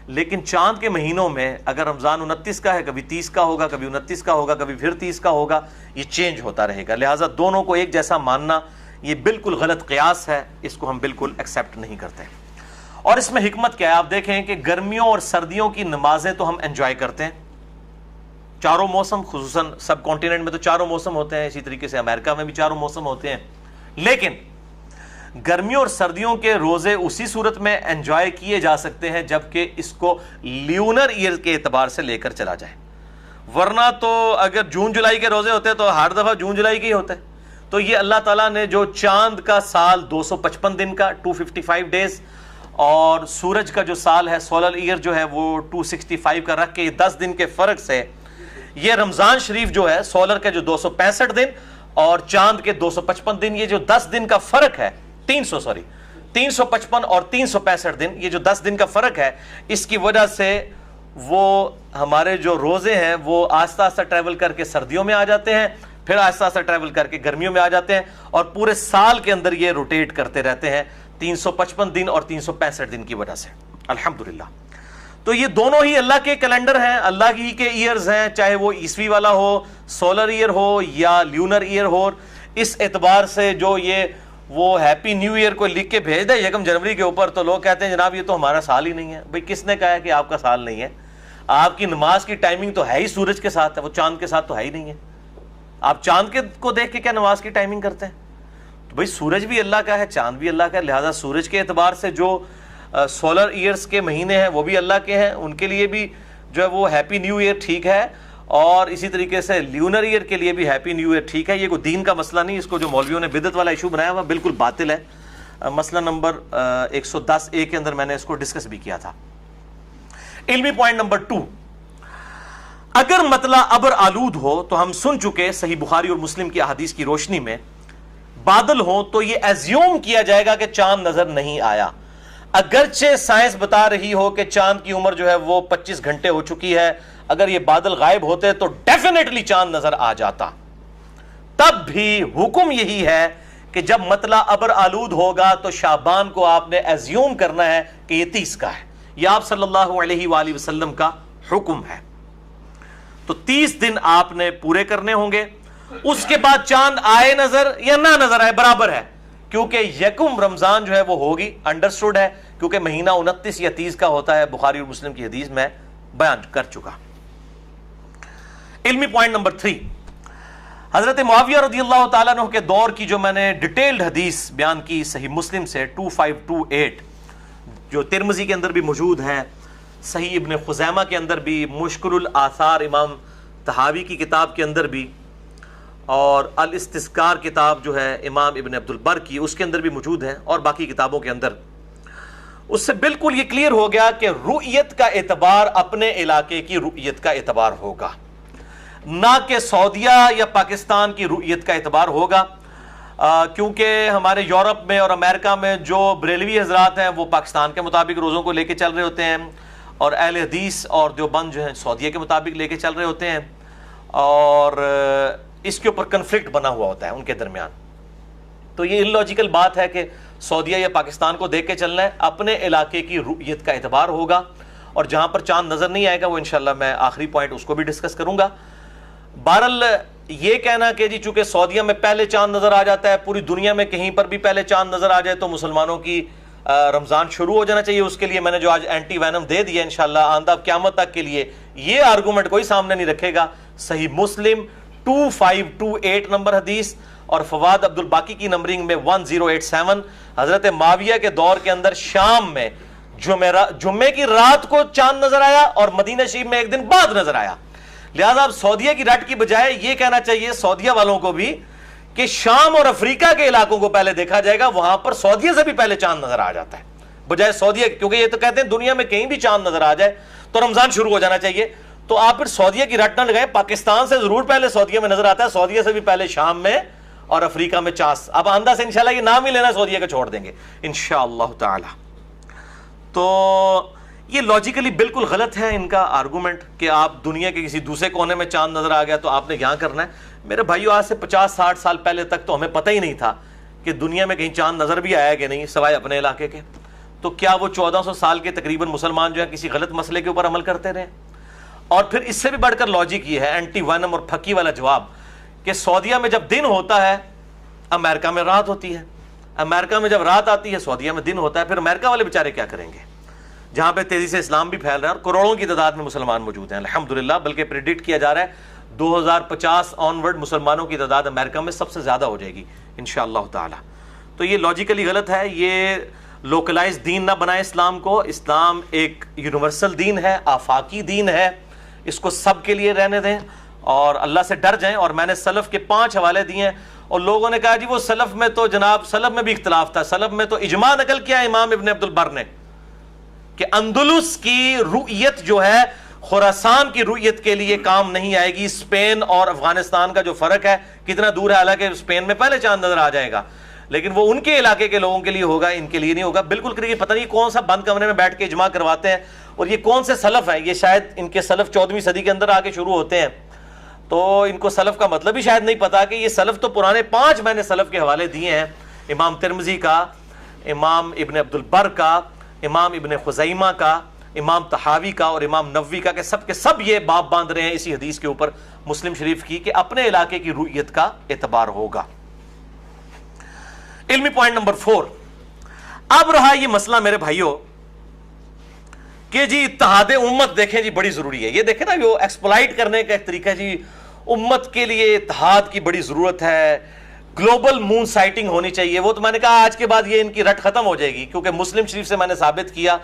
لیکن چاند کے مہینوں میں اگر رمضان 29 کا ہے کبھی 30 کا ہوگا, کبھی 29 کا ہوگا, کبھی پھر 30 کا ہوگا, یہ چینج ہوتا رہے گا. لہٰذا دونوں کو ایک جیسا ماننا یہ بالکل غلط قیاس ہے, اس کو ہم بالکل ایکسیپٹ نہیں کرتے. اور اس میں حکمت کیا ہے آپ دیکھیں کہ گرمیوں اور سردیوں کی نمازیں تو ہم انجوائے کرتے ہیں, چاروں موسم, خصوصاً سب کانٹیننٹ میں تو چاروں موسم ہوتے ہیں, اسی طریقے سے امریکہ میں بھی چاروں موسم ہوتے ہیں. لیکن گرمیوں اور سردیوں کے روزے اسی صورت میں انجوائے کیے جا سکتے ہیں جبکہ اس کو لیونر ایئر کے اعتبار سے لے کر چلا جائے. ورنہ تو اگر جون جولائی کے روزے ہوتے تو ہر دفعہ جون جولائی کے ہی ہوتے. تو یہ اللہ تعالیٰ نے جو چاند کا سال 255 دن کا 255 ڈیز اور سورج کا جو سال ہے سولر ایئر جو ہے وہ 265 کا رکھ کے 10 دن کے فرق سے یہ رمضان شریف جو ہے سولر کے جو 265 دن اور چاند کے 255 دن, یہ جو 10 دن کا فرق ہے 355 اور 365 دن, یہ جو 10 دن کا فرق ہے, اس کی وجہ سے وہ ہمارے جو روزے ہیں وہ آہستہ آہستہ ٹریول کر کے سردیوں میں آ جاتے ہیں, پھر آہستہ آہستہ ٹریول کر کے گرمیوں میں آ جاتے ہیں, اور پورے سال کے اندر یہ روٹیٹ کرتے رہتے ہیں 355 دن اور 365 دن کی وجہ سے. الحمدللہ. تو یہ دونوں ہی اللہ کے کیلنڈر ہیں, اللہ ہی کے ایئرز ہیں, چاہے وہ عیسوی والا ہو, سولر ایئر ہو یا لیونر ایئر ہو. اس اعتبار سے جو یہ وہ ہیپی نیو ایئر کو لکھ کے بھیج دے 1 جنوری کے اوپر تو لوگ کہتے ہیں جناب یہ تو ہمارا سال ہی نہیں ہے. بھئی کس نے کہا ہے کہ آپ کا سال نہیں ہے؟ آپ کی نماز کی ٹائمنگ تو ہے ہی سورج کے ساتھ ہے, وہ چاند کے ساتھ تو ہے ہی نہیں ہے. آپ چاند کے کو دیکھ کے کیا نماز کی ٹائمنگ کرتے ہیں؟ تو بھئی سورج بھی اللہ کا ہے, چاند بھی اللہ کا ہے, لہذا سورج کے اعتبار سے جو سولر ایئرز کے مہینے ہیں وہ بھی اللہ کے ہیں, ان کے لیے بھی جو ہے وہ ہیپی نیو ایئر ٹھیک ہے, اور اسی طریقے سے لیونر ایئر کے لیے بھی ہیپی نیو ایئر ٹھیک ہے. یہ کوئی دین کا مسئلہ نہیں, اس کو جو مولویوں نے بدعت والا ایشو بنایا ہوا بالکل باطل ہے. مسئلہ نمبر 110A کے اندر میں نے اس کو ڈسکس بھی کیا تھا. علمی پوائنٹ نمبر 2, اگر مطلع ابر آلود ہو تو ہم سن چکے صحیح بخاری اور مسلم کی احادیث کی روشنی میں بادل ہوں تو یہ ایزیوم کیا جائے گا کہ چاند نظر نہیں آیا. اگرچہ سائنس بتا رہی ہو کہ چاند کی عمر جو ہے وہ 25 گھنٹے ہو چکی ہے، اگر یہ بادل غائب ہوتے تو ڈیفینیٹلی چاند نظر آ جاتا، تب بھی حکم یہی ہے کہ جب مطلع ابر آلود ہوگا تو شعبان کو آپ نے ایزیوم کرنا ہے کہ یہ 30 کا ہے، یہ آپ صلی اللہ علیہ وآلہ وسلم کا حکم ہے۔ تو 30 دن آپ نے پورے کرنے ہوں گے، اس کے بعد چاند آئے نظر یا نہ نظر آئے برابر ہے، کیونکہ یکم رمضان جو ہے وہ ہوگی، انڈرسٹوڈ ہے، کیونکہ مہینہ 29 یا 30 کا ہوتا ہے، بخاری اور مسلم کی حدیث میں بیان کر چکا۔ علمی پوائنٹ نمبر 3، حضرت معاویہ رضی اللہ تعالیٰ عنہ کے دور کی جو میں نے ڈیٹیلڈ حدیث بیان کی صحیح مسلم سے 2528، جو ترمذی کے اندر بھی موجود ہے، صحیح ابن خزیمہ کے اندر بھی، مشکل الآثار امام طحاوی کی کتاب کے اندر بھی، اور الاستذکار کتاب جو ہے امام ابن عبد البر کی، اس کے اندر بھی موجود ہے، اور باقی کتابوں کے اندر۔ اس سے بالکل یہ کلیئر ہو گیا کہ رؤیت کا اعتبار اپنے علاقے کی رؤیت کا اعتبار ہوگا، نہ کہ سعودیہ یا پاکستان کی رؤیت کا اعتبار ہوگا، کیونکہ ہمارے یورپ میں اور امریکہ میں جو بریلوی حضرات ہیں وہ پاکستان کے مطابق روزوں کو لے کے چل رہے ہوتے ہیں، اور اہل حدیث اور دیوبند جو ہیں سعودیہ کے مطابق لے کے چل رہے ہوتے ہیں، اور اس کے اوپر کنفلکٹ بنا ہوا ہوتا ہے ان کے درمیان۔ تو یہ illogical بات ہے کہ سعودیہ یا پاکستان کو دیکھ کے چلنا ہے، اپنے علاقے کی رؤیت کا اعتبار ہوگا، اور جہاں پر چاند نظر نہیں آئے گا وہ انشاءاللہ میں آخری پوائنٹ اس کو بھی ڈسکس کروں گا۔ بہرحال یہ کہنا کہ جی چونکہ سعودیہ میں پہلے چاند نظر آ جاتا ہے، پوری دنیا میں کہیں پر بھی پہلے چاند نظر آ جائے تو مسلمانوں کی رمضان شروع ہو جانا چاہیے، اس کے لیے میں نے جو آج اینٹی وینم دے دیا انشاءاللہ آئندہ قیامت تک کے لیے یہ آرگومنٹ کوئی سامنے نہیں رکھے گا۔ صحیح مسلم 2528 نمبر حدیث، اور فواد عبد الباقی کی نمبرنگ میں 1087، حضرت معاویہ کے دور کے اندر شام میں جمعے کی رات کو چاند نظر آیا اور مدینہ شریف میں ایک دن بعد نظر آیا۔ لہذا اب سعودیہ کی رٹ کی بجائے یہ کہنا چاہیے سعودیہ والوں کو بھی کہ شام اور افریقہ کے علاقوں کو پہلے دیکھا جائے گا، وہاں پر سعودیہ سے بھی پہلے چاند نظر آ جاتا ہے بجائے سعودیہ، کیونکہ یہ تو کہتے ہیں دنیا میں کہیں بھی چاند نظر آ جائے تو رمضان شروع ہو جانا چاہیے۔ تو آپ پھر سعودیہ کی رٹ نہ لگائیں، پاکستان سے ضرور پہلے سعودیہ میں نظر آتا ہے، سعودیہ سے بھی پہلے شام میں اور افریقہ میں چاند۔ اب آندہ سے انشاءاللہ یہ نام ہی لینا سعودیہ کا چھوڑ دیں گے انشاءاللہ تعالی۔ تو یہ لاجیکلی بالکل غلط ہے ان کا آرگومنٹ کہ آپ دنیا کے کسی دوسرے کونے میں چاند نظر آ گیا تو آپ نے یہاں کرنا ہے۔ میرے بھائیو آج سے 50-60 سال پہلے تک تو ہمیں پتہ ہی نہیں تھا کہ دنیا میں کہیں چاند نظر بھی آیا کہ نہیں سوائے اپنے علاقے کے۔ تو کیا وہ 1400 سال کے تقریباً مسلمان جو ہے کسی غلط مسئلے کے اوپر عمل کرتے رہے؟ اور پھر اس سے بھی بڑھ کر لاجک یہ ہے اینٹی وینم اور پھکی والا جواب کہ سعودیہ میں جب دن ہوتا ہے امریکہ میں رات ہوتی ہے، امریکہ میں جب رات آتی ہے سعودیہ میں دن ہوتا ہے، پھر امریکہ والے بیچارے کیا کریں گے جہاں پہ تیزی سے اسلام بھی پھیل رہا ہے اور کروڑوں کی تعداد میں مسلمان موجود ہیں الحمدللہ، بلکہ پریڈکٹ کیا جا رہا ہے 2050 آنورڈ مسلمانوں کی تعداد امریکہ میں سب سے زیادہ ہو جائے گی انشاءاللہ تعالی۔ تو یہ لاجیکلی غلط ہے، یہ لوکلائز دین نہ بنائے اسلام کو، اسلام ایک یونیورسل دین ہے، آفاقی دین ہے، اس کو سب کے لیے رہنے دیں اور اللہ سے ڈر جائیں۔ اور میں نے سلف کے 5 حوالے دیے ہیں، اور لوگوں نے کہا جی وہ سلف میں تو جناب سلف میں بھی اختلاف تھا، سلف میں تو اجماع نقل کیا امام ابن عبد البر نے کہ اندلس کی رؤیت جو ہے خراسان کی رؤیت کے لیے کام نہیں آئے گی۔ اسپین اور افغانستان کا جو فرق ہے کتنا دور ہے، حالانکہ اسپین میں پہلے چاند نظر آ جائے گا، لیکن وہ ان کے علاقے کے لوگوں کے لیے ہوگا، ان کے لیے نہیں ہوگا۔ بالکل کریے، پتہ نہیں کون سا بند کمرے میں بیٹھ کے اجماع کرواتے ہیں، اور یہ کون سے سلف ہیں، یہ شاید ان کے سلف 14ویں صدی کے اندر آ کے شروع ہوتے ہیں، تو ان کو سلف کا مطلب ہی شاید نہیں پتا کہ یہ سلف تو پرانے 5 میں نے سلف کے حوالے دیے ہیں، امام ترمذی کا، امام ابن عبد البر کا، امام ابن خزیمہ کا، امام طحاوی کا اور امام نووی کا، کہ سب کے سب یہ باب باندھ رہے ہیں اسی حدیث کے اوپر مسلم شریف کی کہ اپنے علاقے کی رؤیت کا اعتبار ہوگا۔ علمی پوائنٹ نمبر 4، اب رہا یہ مسئلہ میرے بھائیوں کہ جی اتحاد امت دیکھیں جی بڑی ضروری ہے، یہ دیکھیں نا وہ ایکسپلائٹ کرنے کا ایک طریقہ ہے جی، امت کے لیے اتحاد کی بڑی ضرورت ہے، گلوبل مون سائٹنگ ہونی چاہیے۔ وہ تو میں نے کہا آج کے بعد یہ ان کی رٹ ختم ہو جائے گی، کیونکہ مسلم شریف سے میں نے ثابت کیا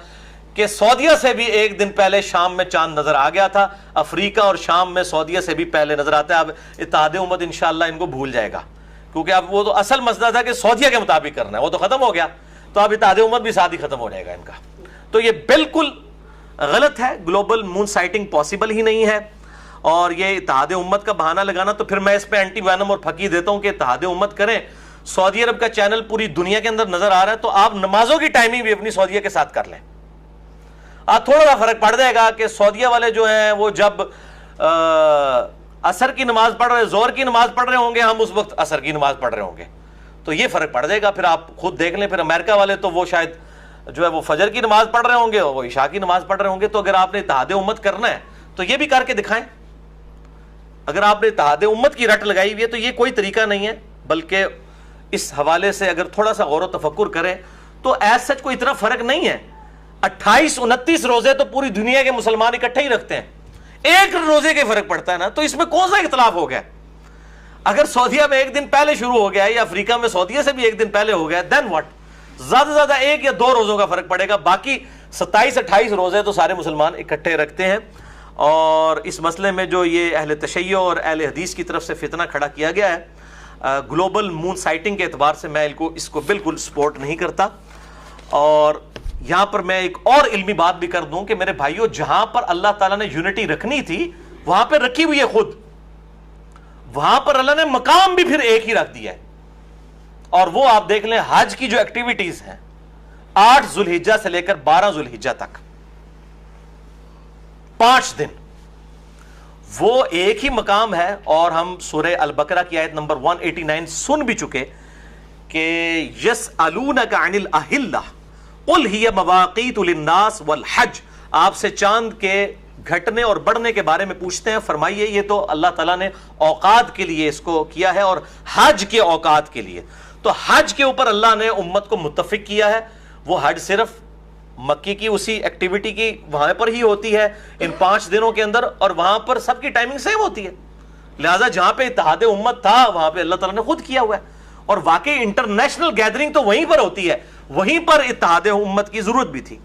کہ سعودیہ سے بھی ایک دن پہلے شام میں چاند نظر آ گیا تھا، افریقہ اور شام میں سعودیہ سے بھی پہلے نظر آتا ہے۔ اب اتحاد امت انشاءاللہ ان کو بھول جائے گا، کیونکہ اب وہ تو اصل مسئلہ تھا کہ سعودیہ کے مطابق کرنا ہے، وہ تو ختم ہو گیا، تو اب اتحاد امت بھی ساتھ ہی ختم ہو جائے گا ان کا۔ تو یہ بالکل غلط ہے، گلوبل مون سائٹنگ پاسبل ہی نہیں ہے، اور یہ اتحاد امت کا بہانہ لگانا، تو پھر میں اس پہ اینٹی وینم اور پھکی دیتا ہوں کہ اتحاد امت کریں سعودی عرب کا چینل پوری دنیا کے اندر نظر آ رہا ہے تو آپ نمازوں کی ٹائمنگ بھی اپنی سعودیہ کے ساتھ کر لیں. آپ تھوڑا سا فرق پڑ جائے گا کہ سعودیہ والے جو ہیں وہ جب عصر کی نماز پڑھ رہے زور کی نماز پڑھ رہے ہوں گے, ہم اس وقت عصر کی نماز پڑھ رہے ہوں گے, تو یہ فرق پڑ جائے گا. پھر آپ خود دیکھ لیں. پھر امریکہ والے تو وہ شاید جو ہے وہ فجر کی نماز پڑھ رہے ہوں گے اور وہ عشاء کی نماز پڑھ رہے ہوں گے. تو اگر آپ نے اتحاد امت کرنا ہے تو یہ بھی کر کے دکھائیں. اگر آپ نے اتحاد امت کی رٹ لگائی ہوئی ہے تو یہ کوئی طریقہ نہیں ہے, بلکہ اس حوالے سے اگر تھوڑا سا غور و تفکر کریں تو ایز سچ کوئی اتنا فرق نہیں ہے. 28-29 روزے تو پوری دنیا کے مسلمان اکٹھے ہی رکھتے ہیں, ایک روزے کے فرق پڑتا ہے نا, تو اس میں کون سا اختلاف ہو گیا؟ اگر سعودیہ میں ایک دن پہلے شروع ہو گیا ہے یا افریقہ میں سعودیہ سے بھی ایک دن پہلے ہو گیا دین واٹ؟ زیادہ سے زیادہ 1 یا 2 روزوں کا فرق پڑے گا, باقی 27-28 روزے تو سارے مسلمان اکٹھے رکھتے ہیں. اور اس مسئلے میں جو یہ اہل تشیع اور اہل حدیث کی طرف سے فتنہ کھڑا کیا گیا ہے گلوبل مون سائٹنگ کے اعتبار سے, میں اس کو بالکل سپورٹ نہیں کرتا. اور یہاں پر میں ایک اور علمی بات بھی کر دوں کہ میرے بھائیوں, جہاں پر اللہ تعالیٰ نے یونٹی رکھنی تھی وہاں پہ رکھی ہوئی ہے خود, وہاں پر اللہ نے مقام بھی پھر ایک ہی رکھ دیا ہے. اور وہ آپ دیکھ لیں حج کی جو ایکٹیویٹیز ہیں 8 ذوالحجہ سے لے کر 12 ذوالحجہ تک 5 دن وہ ایک ہی مقام ہے. اور ہم سورہ البقرہ کی آیت نمبر 189 سن بھی چکے کہ یسألونک عن الاہلہ قل ہی مواقیت للناس والحج, آپ سے چاند کے گھٹنے اور بڑھنے کے بارے میں پوچھتے ہیں, فرمائیے یہ تو اللہ تعالیٰ نے اوقات کے لیے اس کو کیا ہے اور حج کے اوقات کے لیے. تو حج کے اوپر اللہ نے امت کو متفق کیا ہے. وہ حج صرف مکی کی اسی ایکٹیویٹی کی وہاں پر ہی ہوتی ہے ان 5 دنوں کے اندر, اور وہاں پر سب کی ٹائمنگ سیم ہوتی ہے. لہٰذا جہاں پہ اتحاد امت تھا وہاں پہ اللہ تعالیٰ نے خود کیا ہوا ہے, اور واقعی انٹرنیشنل گیدرنگ تو وہیں پر ہوتی ہے, وہیں پر اتحاد امت کی ضرورت بھی تھی.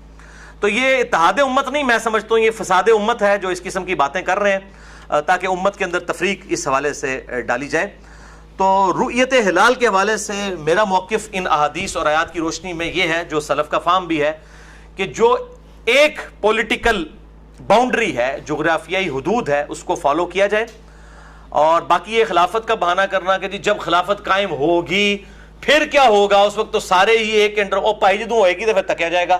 تو یہ اتحاد امت نہیں, میں سمجھتا ہوں یہ فساد امت ہے جو اس قسم کی باتیں کر رہے ہیں تاکہ امت کے اندر تفریق اس حوالے سے ڈالی جائے. تو رؤیت ہلال کے حوالے سے میرا موقف ان احادیث اور آیات کی روشنی میں یہ ہے, جو سلف کا فہم بھی ہے, کہ جو ایک پولیٹیکل باؤنڈری ہے, جغرافیائی حدود ہے, اس کو فالو کیا جائے. اور باقی یہ خلافت کا بہانہ کرنا کہ جی جب خلافت قائم ہوگی پھر کیا ہوگا, اس وقت تو سارے ہی ایک کے انڈر پائی جدوں ہوئے گی تو پھر تکیا جائے گا,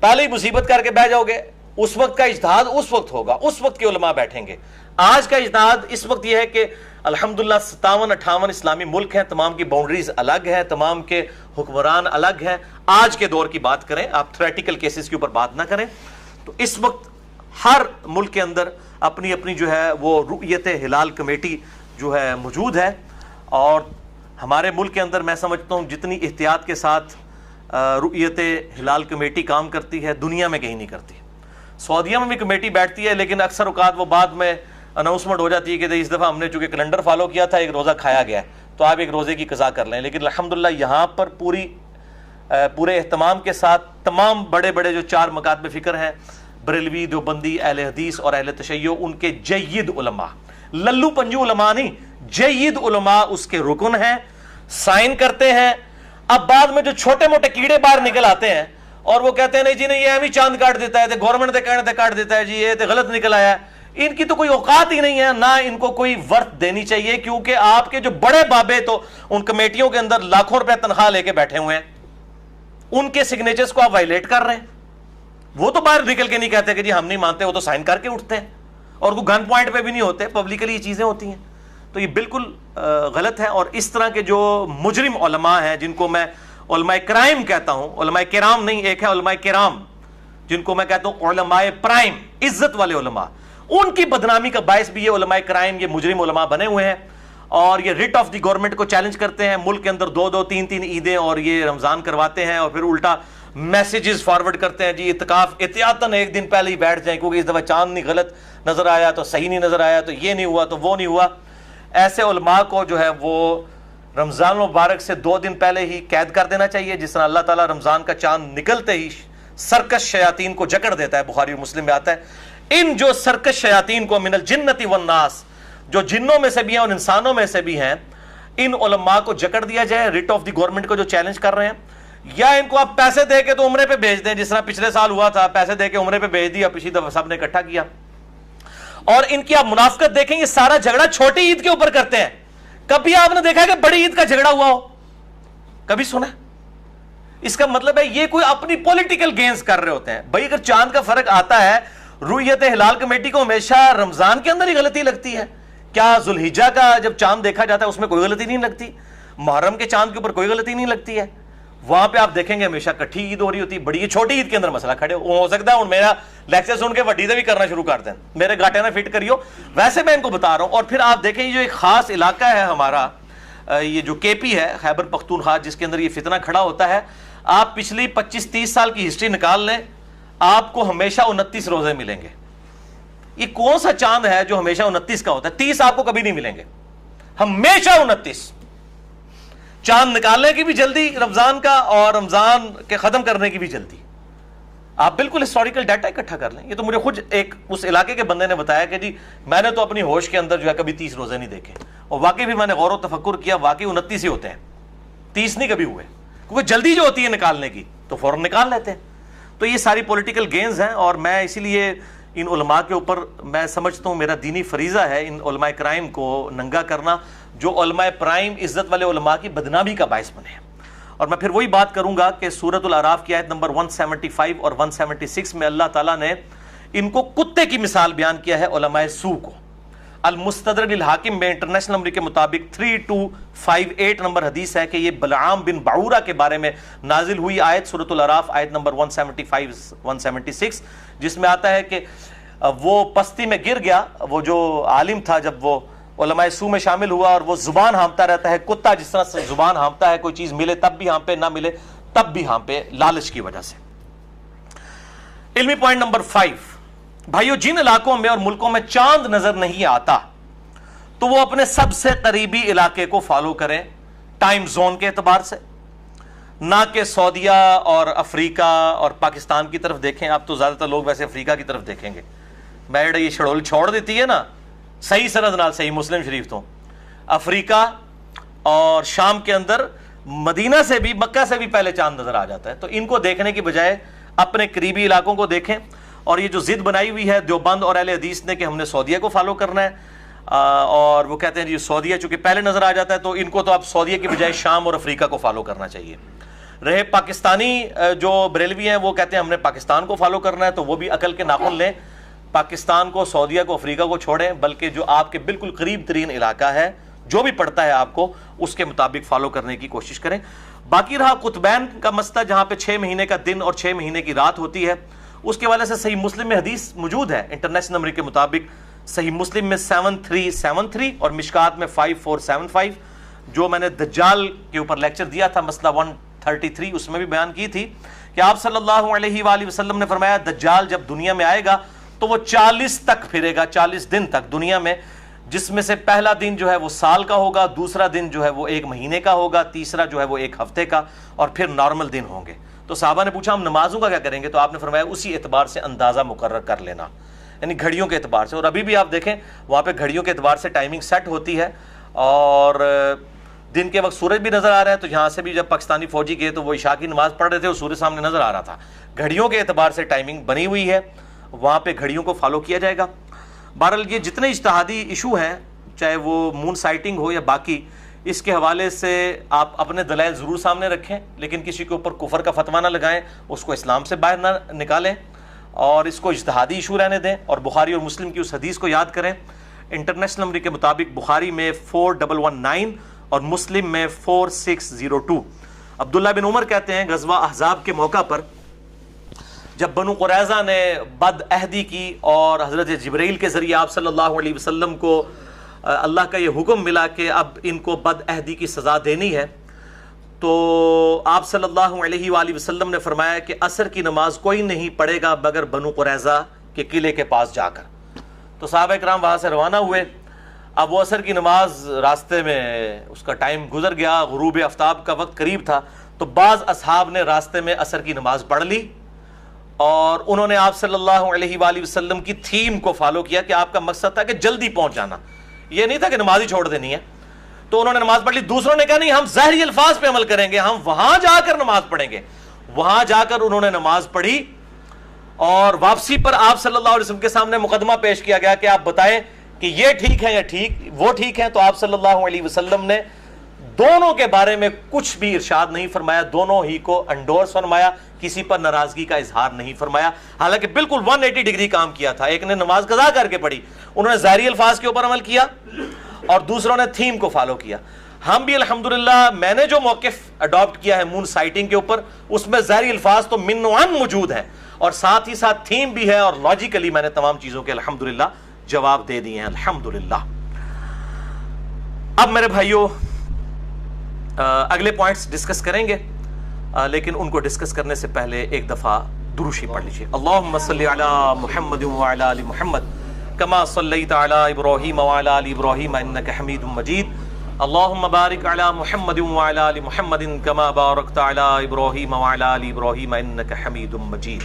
پہلے ہی مصیبت کر کے بیٹھ جاؤ گے. اس وقت کا اجتہاد اس وقت ہوگا, اس وقت کے علماء بیٹھیں گے. آج کا اجتہاد اس وقت یہ ہے کہ الحمدللہ 57-58 اسلامی ملک ہیں, تمام کی باؤنڈریز الگ ہیں, تمام کے حکمران الگ ہیں. آج کے دور کی بات کریں, آپ تھریٹیکل کیسز کے اوپر بات نہ کریں. تو اس وقت ہر ملک کے اندر اپنی اپنی جو ہے وہ رؤیت ہلال کمیٹی جو ہے موجود ہے. اور ہمارے ملک کے اندر میں سمجھتا ہوں جتنی احتیاط کے ساتھ رؤیت ہلال کمیٹی کام کرتی ہے دنیا میں کہیں نہیں کرتی. سعودیہ میں بھی کمیٹی بیٹھتی ہے لیکن اکثر اوقات وہ بعد میں اناؤنسمنٹ ہو جاتی ہے کہ اس دفعہ ہم نے چونکہ کیلنڈر فالو کیا تھا 1 روزہ کھایا گیا ہے تو آپ 1 روزے کی قضا کر لیں. لیکن الحمدللہ یہاں پر پورے اہتمام کے ساتھ تمام بڑے بڑے جو 4 مکاتب فکر ہیں, بریلوی, دیوبندی, اہل حدیث اور اہل تشیع, ان کے جید علماء, للو پنجو علماء نہیں, جید علماء اس کے رکن ہیں, سائن کرتے ہیں. اب بعد میں جو چھوٹے موٹے کیڑے باہر نکل آتے ہیں اور وہ کہتے ہیں نہیں جی نہیں یہ ہمیں چاند کاٹ دیتا ہے, گورنمنٹ دے کہنے تے کاٹ دیتا ہے, جی یہ تے غلط نکل آیا ہے. ان کی تو کوئی اوقات ہی نہیں ہے, نہ ان کو کوئی ورث دینی چاہیے, کیونکہ آپ کے جو بڑے بابے تو ان کمیٹیوں کے اندر لاکھوں روپے تنخواہ لے کے بیٹھے ہوئے ہیں, ان کے سگنیچرز کو آپ وائلیٹ کر رہے ہیں. وہ تو باہر نکل کے نہیں کہتے کہ جی ہم نہیں مانتے, وہ تو سائن کر کے اٹھتے ہیں اور وہ گن پوائنٹ پہ بھی نہیں ہوتے, پبلکلی یہ چیزیں ہوتی ہیں. تو یہ بالکل غلط ہے. اور اس طرح کے جو مجرم علماء ہیں جن کو میں علماء کرائم کہتا ہوں, علماء کرام نہیں, ایک ہے علماء کرام جن کو میں کہتا ہوں علماء پرائم, عزت والے علماء, ان کی بدنامی کا باعث بھی یہ علماء کرائم, یہ مجرم علماء بنے ہوئے ہیں. اور یہ ریٹ آف دی گورنمنٹ کو چیلنج کرتے ہیں, ملک کے اندر 2-2 3-3 عیدیں اور یہ رمضان کرواتے ہیں, اور پھر الٹا میسیجز فارورڈ کرتے ہیں جی اعتکاف احتیاطاً 1 دن پہلے ہی بیٹھ جائیں کیونکہ اس دفعہ چاند نہیں غلط نظر آیا تو صحیح نہیں نظر آیا, تو یہ نہیں ہوا تو وہ نہیں ہوا. ایسے علماء کو جو ہے وہ رمضان مبارک سے 2 دن پہلے ہی قید کر دینا چاہیے, جس طرح اللہ تعالیٰ رمضان کا چاند نکلتے ہی سرکش شیاطین کو جکڑ دیتا ہے, بخاری و مسلم میں آتا ہے. ان جو سرکش شیاطین کو من الجنت والناس, جو جنوں میں سے بھی ہیں اور انسانوں میں سے بھی ہیں, ان علماء کو جکڑ دیا جائے ریٹ آف دی گورنمنٹ کو جو چیلنج کر رہے ہیں, یا ان کو آپ پیسے دے کے تو عمرے پہ بھیج دیں, جس طرح پچھلے سال ہوا تھا, پیسے دے کے عمرے پہ بھیج دیا, پچھلی دفعہ سب نے اکٹھا کیا. اور ان کی آپ منافقت دیکھیں, یہ سارا جھگڑا چھوٹی عید کے اوپر کرتے ہیں کبھی آپ نے دیکھا ہے کہ بڑی عید کا جھگڑا ہوا ہو؟ کبھی سنا؟ اس کا مطلب ہے یہ کوئی اپنی پولیٹیکل گینز کر رہے ہوتے ہیں. بھائی اگر چاند کا فرق آتا ہے، رؤیت ہلال کمیٹی کو ہمیشہ رمضان کے اندر ہی غلطی لگتی ہے، کیا ذوالحجہ کا جب چاند دیکھا جاتا ہے اس میں کوئی غلطی نہیں لگتی؟ محرم کے چاند کے اوپر کوئی غلطی نہیں لگتی ہے؟ وہاں پہ آپ دیکھیں گے ہمیشہ کٹھی عید ہو رہی ہوتی ہے، بڑی یہ چھوٹی عید کے اندر مسئلہ کھڑے ہو سکتا ہے. میرا لیکچر سن کے وڈی سے بھی کرنا شروع کر دیں، میرے گاٹے نہ فٹ کریو. ویسے میں ان کو بتا رہا ہوں. اور پھر آپ دیکھیں یہ جو ایک خاص علاقہ ہے ہمارا، یہ جو کے پی ہے، خیبر پختونخوا، جس کے اندر یہ فتنہ کھڑا ہوتا ہے، آپ پچھلی 25-30 سال کی ہسٹری نکال لیں، آپ کو ہمیشہ 29 روزے ملیں گے. یہ کون سا چاند ہے جو ہمیشہ 29 کا ہوتا ہے؟ 30 آپ کو کبھی نہیں ملیں گے، ہمیشہ 29. چاند نکالنے کی بھی جلدی رمضان کا، اور رمضان کے ختم کرنے کی بھی جلدی. آپ بالکل ہسٹوریکل ڈیٹا اکٹھا کر لیں. یہ تو مجھے خود ایک اس علاقے کے بندے نے بتایا کہ جی میں نے تو اپنی ہوش کے اندر جو ہے کبھی 30 روزے نہیں دیکھے، اور واقعی بھی میں نے غور و تفکر کیا، واقعی 29 ہی ہوتے ہیں، 30 نہیں کبھی ہوئے، کیونکہ جلدی جو ہوتی ہے نکالنے کی تو فوراً نکال لیتے ہیں. تو یہ ساری پولیٹیکل گینز ہیں، اور میں اسی لیے ان علماء کے اوپر میں سمجھتا ہوں میرا دینی فریضہ ہے ان علماء کرائم کو ننگا کرنا، جو علماء پرائم عزت والے علماء کی بدنامی کا باعث بنے ہیں. اور میں پھر وہی بات کروں گا کہ سورۃ الاعراف کی آیت نمبر 175 اور 176 میں اللہ تعالیٰ نے ان کو کتے کی مثال بیان کیا ہے، علماء سو کو. المستدرک للحاکم میں انٹرنیشنل نمبر کے مطابق 3258 نمبر حدیث ہے کہ یہ بلعام بن بعورہ کے بارے میں نازل ہوئی آیت سورۃ الاعراف آیت نمبر 175-176، جس میں آتا ہے کہ وہ پستی میں گر گیا، وہ جو عالم تھا، جب وہ علماء سو میں شامل ہوا، اور وہ زبان ہانپتا رہتا ہے، کتا جس طرح سے زبان ہانپتا ہے، کوئی چیز ملے تب بھی ہانپے، نہ ملے تب بھی ہانپے، لالچ کی وجہ سے. علمی پوائنٹ نمبر 5، بھائیو جن علاقوں میں اور ملکوں میں چاند نظر نہیں آتا تو وہ اپنے سب سے قریبی علاقے کو فالو کریں ٹائم زون کے اعتبار سے، نہ کہ سعودیہ اور افریقہ اور پاکستان کی طرف دیکھیں. اب تو زیادہ تر لوگ ویسے افریقہ کی طرف دیکھیں گے. میڈ یہ شڑول چھوڑ دیتی ہے نا صحیح سند نال، صحیح مسلم شریف تو افریقہ اور شام کے اندر مدینہ سے بھی، مکہ سے بھی پہلے چاند نظر آ جاتا ہے. تو ان کو دیکھنے کی بجائے اپنے قریبی علاقوں کو دیکھیں. اور یہ جو ضد بنائی ہوئی ہے دیوبند اور اہل حدیث نے کہ ہم نے سعودیہ کو فالو کرنا ہے، اور وہ کہتے ہیں جی سعودیہ چونکہ پہلے نظر آ جاتا ہے تو ان کو تو اب سعودیہ کی بجائے شام اور افریقہ کو فالو کرنا چاہیے. رہے پاکستانی جو بریلوی ہیں وہ کہتے ہیں ہم نے پاکستان کو فالو کرنا ہے، تو وہ بھی عقل کے ناخن لیں، پاکستان کو، سعودیہ کو، افریقہ کو چھوڑیں، بلکہ جو آپ کے بالکل قریب ترین علاقہ ہے جو بھی پڑتا ہے آپ کو اس کے مطابق فالو کرنے کی کوشش کریں. باقی رہا قطبین کا مسئلہ جہاں پہ 6 مہینے کا دن اور 6 مہینے کی رات ہوتی ہے، اس کے حوالے سے صحیح مسلم میں حدیث موجود ہے انٹرنیشنل نمبر کے مطابق، صحیح مسلم میں 7373 اور مشکات میں 5475. جو میں نے دجال کے اوپر لیکچر دیا تھا مسئلہ 133، اس میں بھی بیان کی تھی کہ آپ صلی اللہ علیہ وآلہ وسلم نے فرمایا دجال جب دنیا میں آئے گا تو وہ 40 تک پھرے گا، 40 دن تک دنیا میں، جس میں سے پہلا دن جو ہے وہ سال کا ہوگا، دوسرا دن جو ہے وہ 1 مہینے کا ہوگا، تیسرا جو ہے وہ 1 ہفتے کا، اور پھر نارمل دن ہوں گے. تو صحابہ نے پوچھا ہم نمازوں کا کیا کریں گے؟ تو آپ نے فرمایا اسی اعتبار سے اندازہ مقرر کر لینا، یعنی گھڑیوں کے اعتبار سے. اور ابھی بھی آپ دیکھیں وہاں پہ گھڑیوں کے اعتبار سے ٹائمنگ سیٹ ہوتی ہے، اور دن کے وقت سورج بھی نظر آ رہا ہے. تو یہاں سے بھی جب پاکستانی فوجی گئے تو وہ عشاء کی نماز پڑھ رہے تھے اور سورج سامنے نظر آ رہا تھا. گھڑیوں کے اعتبار سے ٹائمنگ بنی ہوئی ہے، وہاں پہ گھڑیوں کو فالو کیا جائے گا. بہرحال یہ جتنے اجتہادی ایشو ہیں، چاہے وہ مون سائٹنگ ہو یا باقی، اس کے حوالے سے آپ اپنے دلائل ضرور سامنے رکھیں، لیکن کسی کے اوپر کفر کا فتویٰ نہ لگائیں، اس کو اسلام سے باہر نہ نکالیں، اور اس کو اجتہادی ایشو رہنے دیں. اور بخاری اور مسلم کی اس حدیث کو یاد کریں انٹرنیشنل نمبر کے مطابق، بخاری میں 4119 اور مسلم میں 4602. عبداللہ بن عمر کہتے ہیں غزوہ احزاب کے موقع پر جب بنو قریظہ نے بد عہدی کی اور حضرت جبرائیل کے ذریعے آپ صلی اللہ علیہ وسلم کو اللہ کا یہ حکم ملا کہ اب ان کو بد عہدی کی سزا دینی ہے، تو آپ صلی اللہ علیہ وآلہ وسلم نے فرمایا کہ عصر کی نماز کوئی نہیں پڑھے گا مگر بنو قریظہ کے قلعے کے پاس جا کر. تو صحابہ کرام وہاں سے روانہ ہوئے. اب وہ عصر کی نماز راستے میں اس کا ٹائم گزر گیا، غروب آفتاب کا وقت قریب تھا، تو بعض اصحاب نے راستے میں عصر کی نماز پڑھ لی، اور انہوں نے آپ صلی اللہ علیہ وآلہ وسلم کی تھیم کو فالو کیا کہ آپ کا مقصد تھا کہ جلدی پہنچ جانا، یہ نہیں تھا کہ نماز ہی چھوڑ دینی ہے. تو انہوں نے نماز پڑھ لی. دوسروں نے کہا نہیں ہم ظاہری الفاظ پہ عمل کریں گے، ہم وہاں جا کر نماز پڑھیں گے. وہاں جا کر انہوں نے نماز پڑھی، اور واپسی پر آپ صلی اللہ علیہ وسلم کے سامنے مقدمہ پیش کیا گیا کہ آپ بتائیں کہ یہ ٹھیک ہے یا وہ ٹھیک ہے، تو آپ صلی اللہ علیہ وسلم نے دونوں کے بارے میں کچھ بھی ارشاد نہیں فرمایا، دونوں ہی کو انڈورس فرمایا، کسی پر ناراضگی کا اظہار نہیں فرمایا، حالانکہ بالکل 180 ڈگری کام کیا تھا۔ ایک نے نماز قضا کر کے پڑھی، انہوں نے ظاہری الفاظ کے اوپر عمل کیا، اور دوسروں نے تھیم کو فالو کیا۔ ہم بھی الحمدللہ، میں نے جو موقف اڈاپٹ کیا ہے مون سائٹنگ کے اوپر، اس میں ظاہری الفاظ تو من و عن موجود ہیں، اور ساتھ ہی ساتھ تھیم بھی ہے، اور لاجیکلی میں نے تمام چیزوں کے الحمدللہ جواب دے دیے ہیں الحمدللہ۔ اب میرے بھائیوں اگلے پوائنٹس ڈسکس کریں گے، لیکن ان کو ڈسکس کرنے سے پہلے ایک دفعہ دروشی پڑھ لیجیے۔ اللہم صلی علی محمد وعلی آل محمد کما صلیت علی ابراہیم وعلی آل ابراہیم انک حمید مجید، اللہم بارک علی محمد وعلی آل محمد کما بارکت علی ابراہیم وعلی آل ابراہیم انک حمید مجید۔